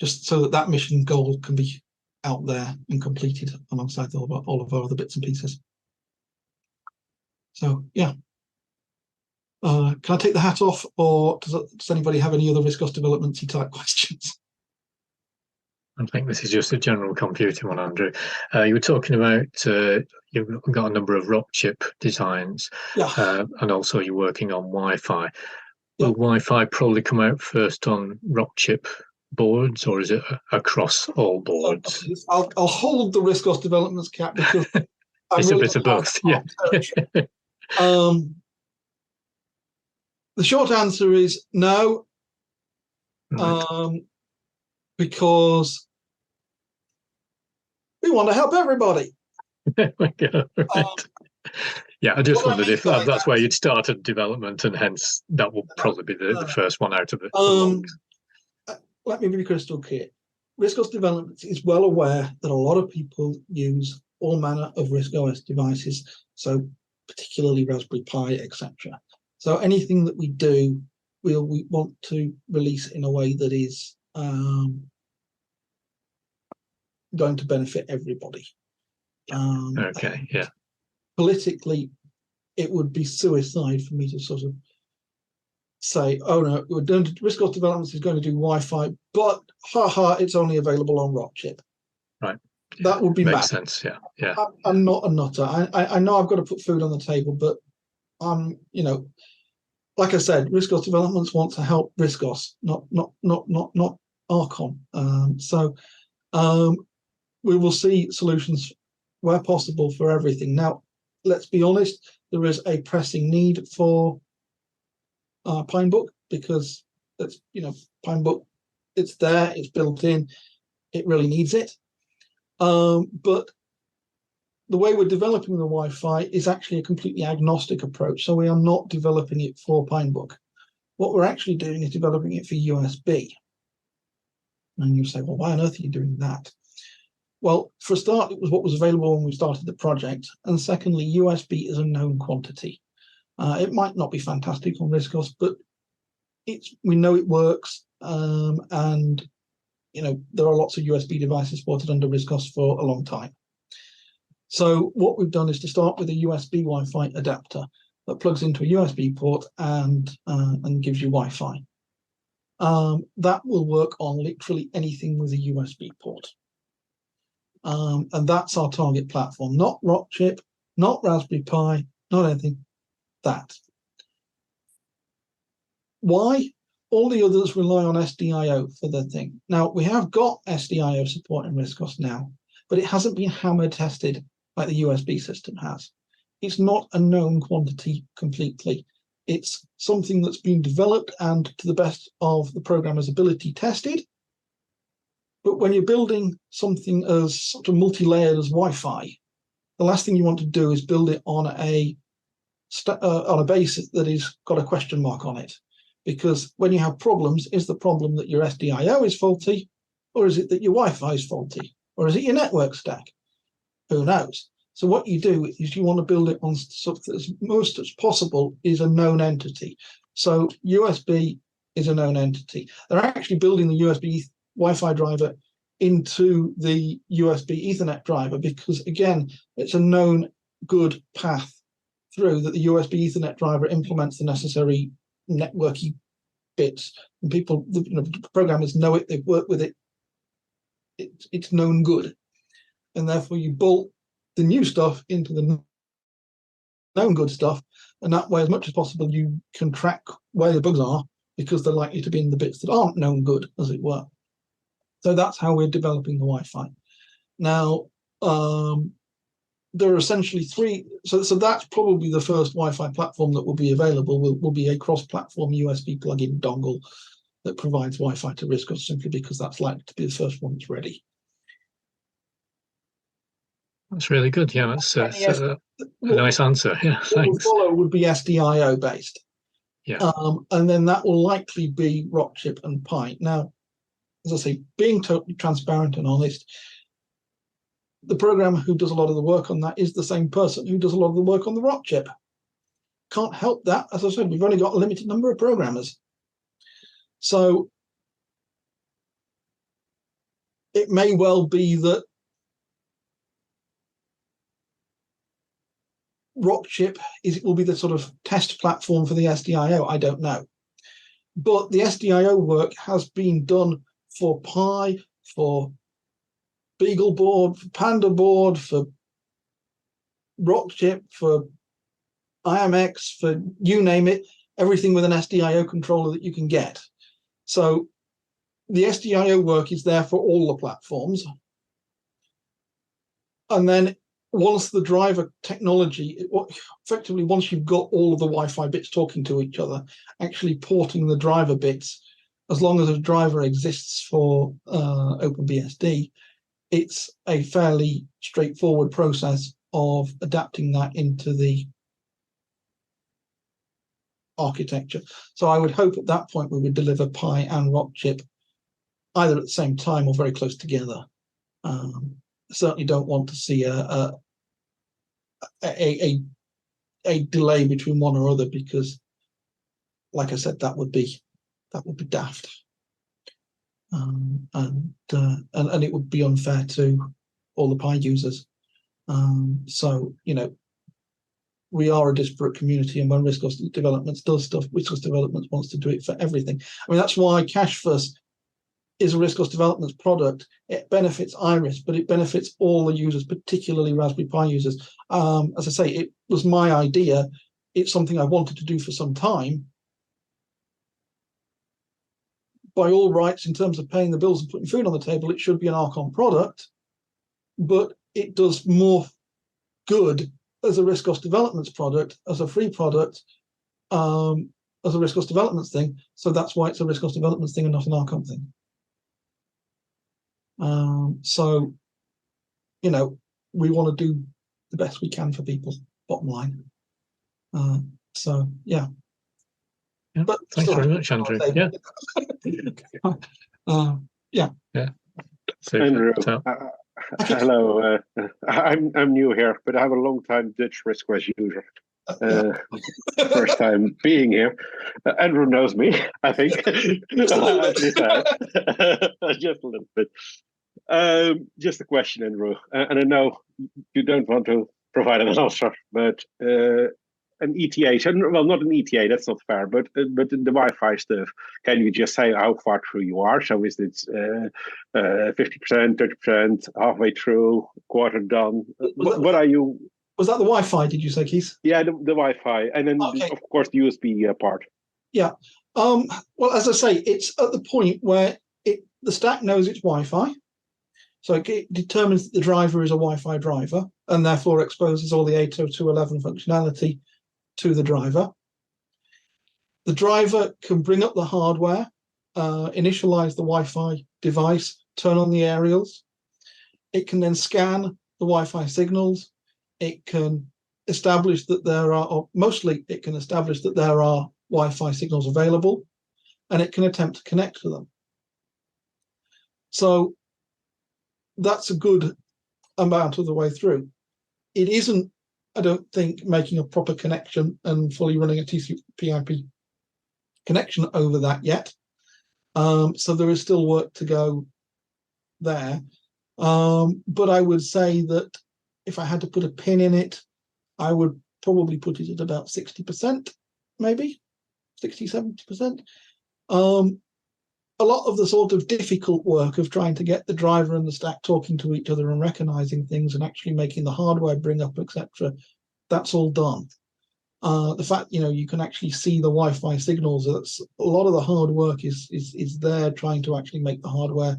just so that mission goal can be out there and completed alongside all of our other bits and pieces. So yeah. Can I take the hat off, or does anybody have any other RISC-OS development-y type questions? I think this is just a general computing one, Andrew. You were talking about you've got a number of ROCC chip designs, yeah, and also you're working on Wi-Fi. Yeah. Will Wi-Fi probably come out first on ROCC chip boards, or is it across all boards? I'll hold the RISC-OS developments cap, because it's a bit of both. Yeah. The short answer is no, Right. Because we want to help everybody. There we go. Right. Yeah, I just wondered if that's where you'd started development, and hence that will probably be the first one out of the box. Let me be crystal clear. RISC-OS development is well aware that a lot of people use all manner of RISC-OS devices, so particularly Raspberry Pi, etc. So anything that we do, we want to release in a way that is going to benefit everybody. Okay, yeah. Politically, it would be suicide for me to sort of say, oh no, RISC-OS development is going to do Wi-Fi, but it's only available on ROCC chip. Right. That would be makes mad. sense. Yeah, yeah. I'm not a nutter. I know I've got to put food on the table, but like I said, RISC-OS developments want to help RISC-OS, not Archon. We will see solutions where possible for everything. Now, let's be honest, there is a pressing need for Pinebook, because it's Pinebook, it's there, it's built in, it really needs it. But the way we're developing the Wi-Fi is actually a completely agnostic approach. So we are not developing it for Pinebook. What we're actually doing is developing it for USB. And you say, well, why on earth are you doing that? Well, for a start, it was what was available when we started the project. And secondly, USB is a known quantity. It might not be fantastic on RISC-OS, but we know it works. And there are lots of USB devices supported under RISC-OS for a long time. So what we've done is to start with a USB Wi-Fi adapter that plugs into a USB port and gives you Wi-Fi. That will work on literally anything with a USB port. And that's our target platform, not ROCC chip, not Raspberry Pi, not anything, that. Why? All the others rely on SDIO for their thing. Now, we have got SDIO support in RISC-OS now, but it hasn't been hammer tested like the USB system has. it's not a known quantity completely. It's something that's been developed and, to the best of the programmer's ability, tested. But when you're building something as sort of multi-layered as Wi-Fi, the last thing you want to do is build it on a base that is got a question mark on it. Because when you have problems, is the problem that your SDIO is faulty, or is it that your Wi-Fi is faulty, or is it your network stack? Who knows? So what you do is you want to build it on something as most as possible is a known entity. So USB is a known entity. They're actually building the USB Wi-Fi driver into the USB Ethernet driver because, again, it's a known good path through that the USB Ethernet driver implements the necessary networky bits, and people, the programmers know it, they've worked with it, it's known good, and therefore you bolt the new stuff into the known good stuff, and that way, as much as possible, you can track where the bugs are because they're likely to be in the bits that aren't known good, as it were. So that's how we're developing the Wi-Fi. Now, there are essentially three. So that's probably the first Wi-Fi platform that will be available. Will be a cross-platform USB plug-in dongle that provides Wi-Fi to RISC, simply because that's likely to be the first one that's ready. That's really good. Yeah, that's a nice answer. Yeah, thanks. What would follow would be SDIO based. Yeah. And then that will likely be ROCC and Pi. Now, as I say, being totally transparent and honest, the programmer who does a lot of the work on that is the same person who does a lot of the work on the ROCC. Can't help that. As I said, we've only got a limited number of programmers. So it may well be that ROCC will be the sort of test platform for the SDIO. I don't know. But the SDIO work has been done for Pi, for BeagleBoard, for PandaBoard, for ROCC, for IMX, for you name it, everything with an SDIO controller that you can get. So the SDIO work is there for all the platforms. And then once the driver technology, effectively once you've got all of the Wi-Fi bits talking to each other, actually porting the driver bits, as long as a driver exists for OpenBSD, it's a fairly straightforward process of adapting that into the architecture. So I would hope at that point we would deliver Pi and ROCC either at the same time or very close together. Certainly don't want to see a delay between one or other, because, like I said, that would be daft, and it would be unfair to all the Pi users. So we are a disparate community, and when RISC Developments does stuff, RISC Developments wants to do it for everything. I mean, that's why CashFS is a RISC Developments product. It benefits Iris, but it benefits all the users, particularly Raspberry Pi users. As I say, it was my idea. It's something I wanted to do for some time. By all rights, in terms of paying the bills and putting food on the table, it should be an Archon product, but it does more good as a RISC Developments product, as a free product, as a RISC Developments thing. So that's why it's a RISC Developments thing and not an Archon thing. So, we want to do the best we can for people, bottom line. So, yeah. Yeah, but thanks very much, Andrew. Yeah. Yeah. Super. Andrew, hello. I'm new here, but I have a long time Dutch RISC user. First time being here. Andrew knows me, I think. Just a little bit. Just a question, Andrew, and I know you don't want to provide an answer, but an ETA, well, not an ETA, that's not fair, but the Wi-Fi stuff, can you just say how far through you are? So is it 50%, 30%, halfway through, quarter done? What are you? Was that the Wi-Fi, did you say, Keith? Yeah, the Wi-Fi, and then, of course, the USB part. Yeah. Well, as I say, it's at the point where the stack knows it's Wi-Fi. So it determines that the driver is a Wi-Fi driver and therefore exposes all the 802.11 functionality to the driver. The driver can bring up the hardware, initialize the Wi-Fi device, turn on the aerials. It can then scan the Wi-Fi signals. It can establish that there are, or mostly it can establish that there are Wi-Fi signals available, and it can attempt to connect to them. So that's a good amount of the way through. It isn't, I don't think, making a proper connection and fully running a TCP/IP connection over that yet. So there is still work to go there. But I would say that if I had to put a pin in it, I would probably put it at about 60%, maybe 60, 70%. A lot of the sort of difficult work of trying to get the driver and the stack talking to each other and recognizing things and actually making the hardware bring up, etc., that's all done. The fact, you can actually see the Wi-Fi signals, that's a lot of the hard work is there trying to actually make the hardware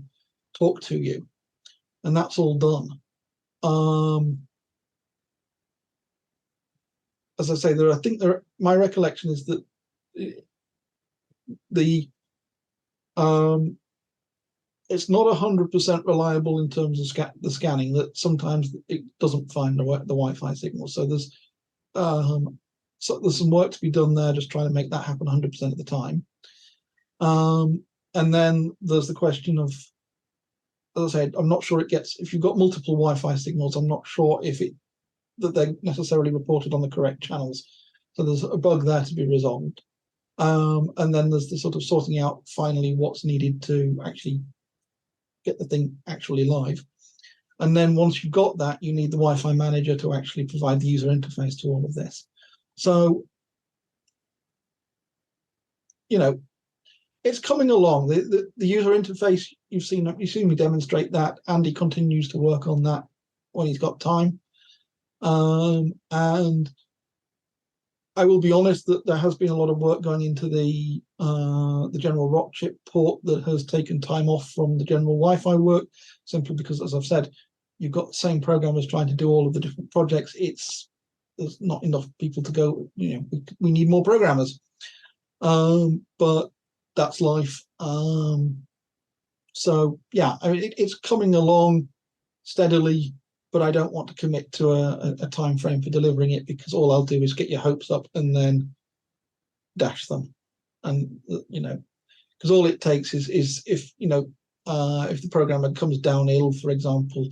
talk to you. And that's all done. As I say, my recollection is that it's not 100% reliable in terms of the scanning, that sometimes it doesn't find the Wi-Fi signal. So there's some work to be done there, just trying to make that happen 100% of the time. And then there's the question of, as I said, I'm not sure if you've got multiple Wi-Fi signals, I'm not sure that they're necessarily reported on the correct channels. So there's a bug there to be resolved. And then there's the sort of sorting out finally what's needed to actually get the thing actually live. And then once you've got that, you need the Wi-Fi manager to actually provide the user interface to all of this. So, it's coming along. The user interface, you've seen me demonstrate that. Andy continues to work on that when he's got time. And I will be honest that there has been a lot of work going into the general ROCC chip port that has taken time off from the general Wi-Fi work, simply because, as I've said, you've got the same programmers trying to do all of the different projects. There's not enough people to go, we need more programmers. But that's life. So yeah, it's coming along steadily, but I don't want to commit to a time frame for delivering it, because all I'll do is get your hopes up and then dash them. And because all it takes is if the programmer comes down ill, for example.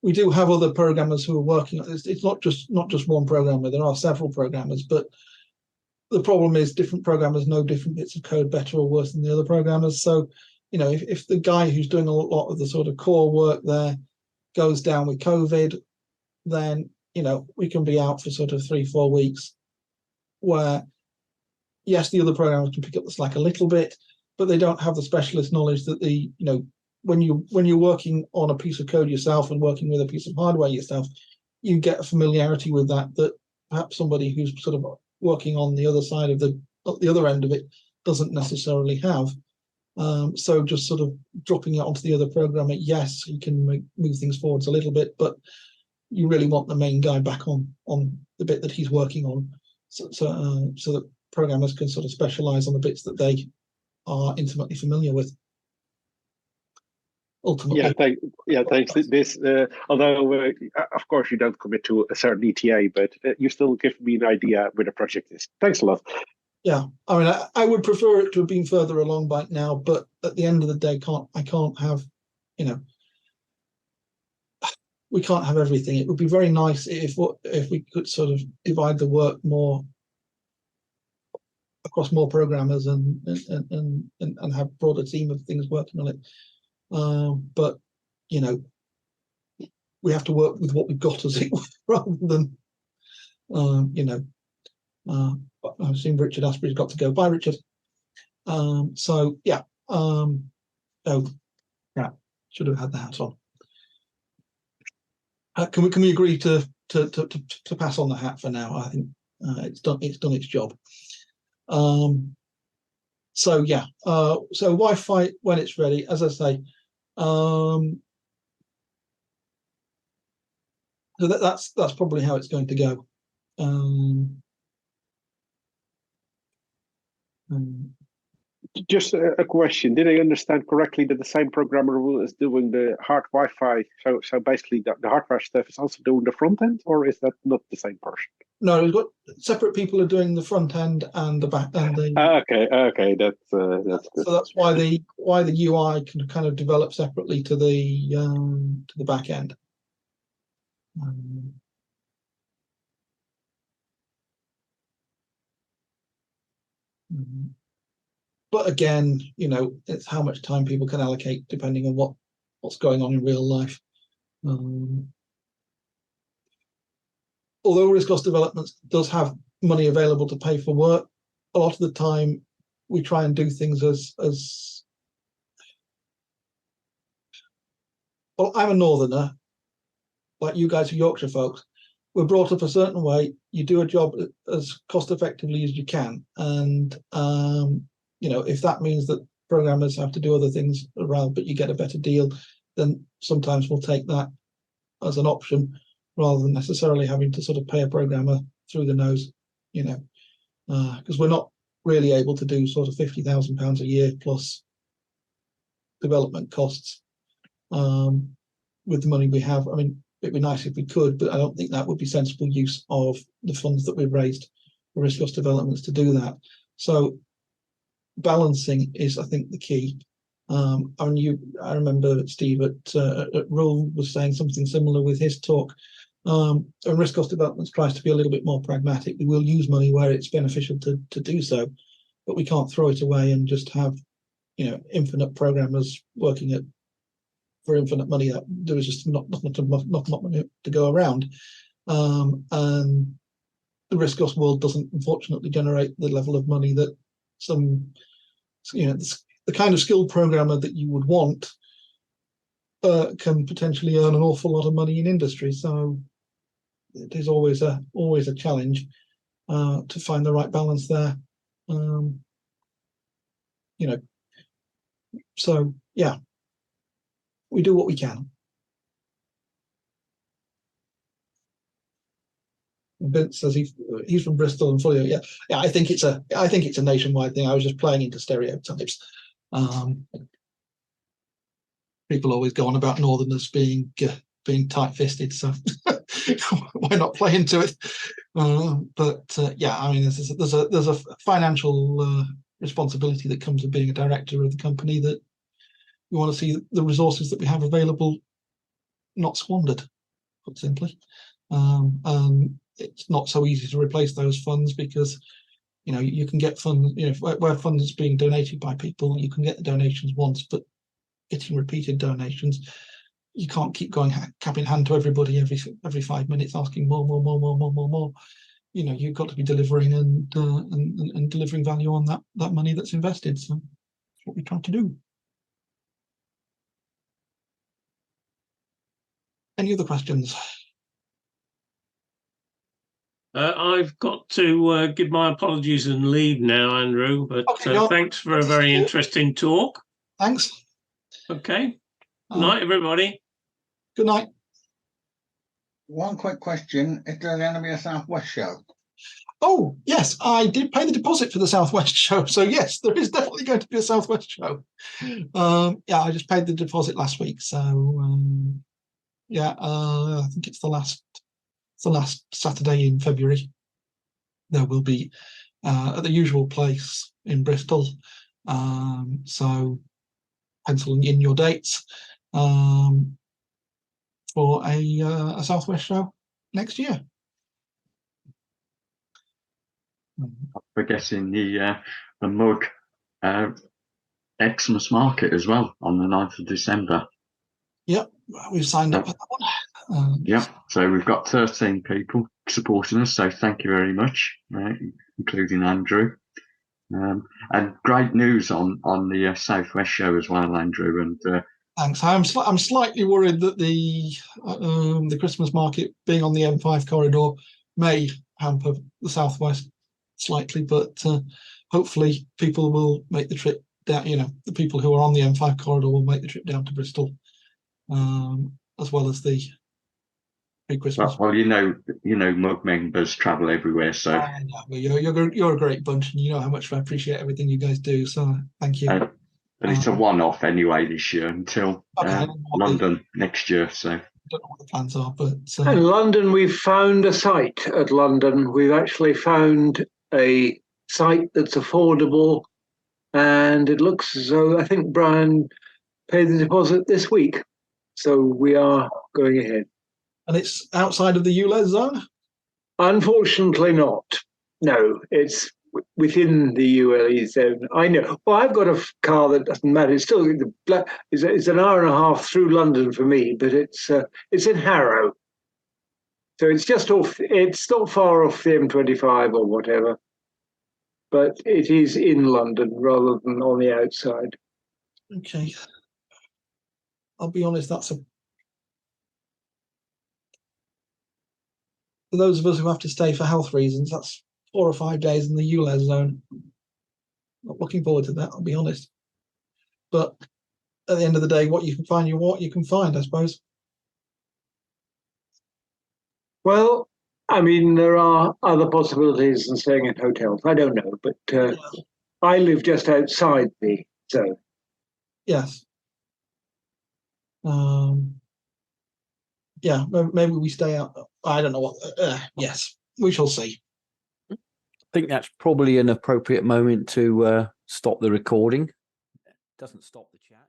We do have other programmers who are working on this. It's not just one programmer. There are several programmers, but the problem is different programmers know different bits of code better or worse than the other programmers. So, if the guy who's doing a lot of the sort of core work there goes down with COVID, then, we can be out for sort of 3-4 weeks, where, yes, the other programmers can pick up the slack a little bit, but they don't have the specialist knowledge that when you're working on a piece of code yourself and working with a piece of hardware yourself, you get a familiarity with that perhaps somebody who's sort of working on the other side of the other end of it doesn't necessarily have. So just sort of dropping it onto the other programmer, yes, you can move things forwards a little bit, but you really want the main guy back on the bit that he's working on, so that programmers can sort of specialize on the bits that they are intimately familiar with. Ultimately. Thanks. This, although of course you don't commit to a certain ETA, but you still give me an idea where the project is. Thanks a lot. Yeah, I mean, I would prefer it to have been further along by now, but at the end of the day, I can't have, we can't have everything. It would be very nice if we could sort of divide the work more across more programmers and have broader team of things working on it. But we have to work with what we've got, as it were, rather than I've seen Richard Asprey's got to go. Bye, Richard. So yeah. Oh, yeah. Should have had the hat on. Can we agree to pass on the hat for now? I think it's done its job. So yeah. So Wi-Fi when it's ready, as I say. So that's probably how it's going to go. Just a question. Did I understand correctly that the same programmer is doing the hard Wi-Fi? So basically the hardware stuff is also doing the front end, or is that not the same person? No, we've got separate people are doing the front end and the back end. Okay, that's good. So that's why the UI can kind of develop separately to the back end. But again, it's how much time people can allocate depending on what's going on in real life. Although RISC-OS development does have money available to pay for work, a lot of the time we try and do things as well. I'm a northerner, like you guys are Yorkshire folks. We're brought up a certain way. You do a job as cost effectively as you can, and if that means that programmers have to do other things around, but you get a better deal, then sometimes we'll take that as an option rather than necessarily having to sort of pay a programmer through the nose, because we're not really able to do sort of £50,000 a year plus development costs with the money we have. I mean, it'd be nice if we could, but I don't think that would be sensible use of the funds that we've raised for RISC-OS developments to do that. So balancing is, I think, the key. I remember Steve at RUL was saying something similar with his talk. And RISC-OS development tries to be a little bit more pragmatic. We will use money where it's beneficial to do so, but we can't throw it away and just have, infinite programmers working for infinite money. That there is just not money to go around. And the RISC-OS world doesn't, unfortunately, generate the level of money that some, the kind of skilled programmer that you would want can potentially earn an awful lot of money in industry. So it is always a challenge to find the right balance there. So yeah, we do what we can. Vince says he's from Bristol and fully yeah. I think it's a nationwide thing. I was just playing into stereotypes. People always go on about Northerners being tight-fisted, so why not play into it? Yeah, I mean, there's a financial responsibility that comes with being a director of the company, that we want to see the resources that we have available not squandered, put simply. It's not so easy to replace those funds because you can get funds, where funds being donated by people, you can get the donations once, but getting repeated donations, you can't keep going cap in hand to everybody every 5 minutes asking more. You've got to be delivering and delivering value on that money that's invested. So that's what we try to do. Any other questions? I've got to give my apologies and leave now, Andrew, but okay, thanks for a very interesting talk. Thanks. Okay. Good night, everybody. Good night. One quick question. Is there going to be a Southwest show? Oh, yes, I did pay the deposit for the Southwest show. So, yes, there is definitely going to be a Southwest show. Yeah, I just paid the deposit last week. So, yeah, I think it's the last Saturday in February. There will be at the usual place in Bristol. So pencil in your dates for a Southwest show next year. We're getting the mug Xmas market as well on the 9th of December. Yep, we've signed up for that one. Yeah, so we've got 13 people supporting us, so thank you very much, including Andrew. And great news on the Southwest show as well, Andrew. And thanks. I'm slightly worried that the Christmas market being on the M5 corridor may hamper the Southwest slightly, but hopefully people will make the trip down. The people who are on the M5 corridor will make the trip down to Bristol, as well as the pre-Christmas. Well, you know, Mug members travel everywhere, so. I know, but you're a great bunch, and you know how much I appreciate everything you guys do. So thank you. But it's a one-off anyway this year until London next year. So I don't know what the plans are, but and London, we've found a site at London. We've actually found a site that's affordable, and it looks as though I think Brian paid the deposit this week, so we are going ahead. And it's outside of the ULEZ zone? Unfortunately, not. No, it's within the ULE zone. I know. Well, I've got a car that doesn't matter. It's still it's an hour and a half through London for me, but it's in Harrow, so it's just off. It's not far off the M25 or whatever, but it is in London rather than on the outside. Okay. I'll be honest. For those of us who have to stay for health reasons, that's 4 or 5 days in the ULEZ zone. Not looking forward to that, I'll be honest. But at the end of the day, what you can find, you can find, I suppose. Well, I mean, there are other possibilities than staying in hotels. I don't know, but I live just outside the zone. Yes. Yeah, maybe we stay out. I don't know what. Yes, we shall see. I think that's probably an appropriate moment to stop the recording. It doesn't stop the chat.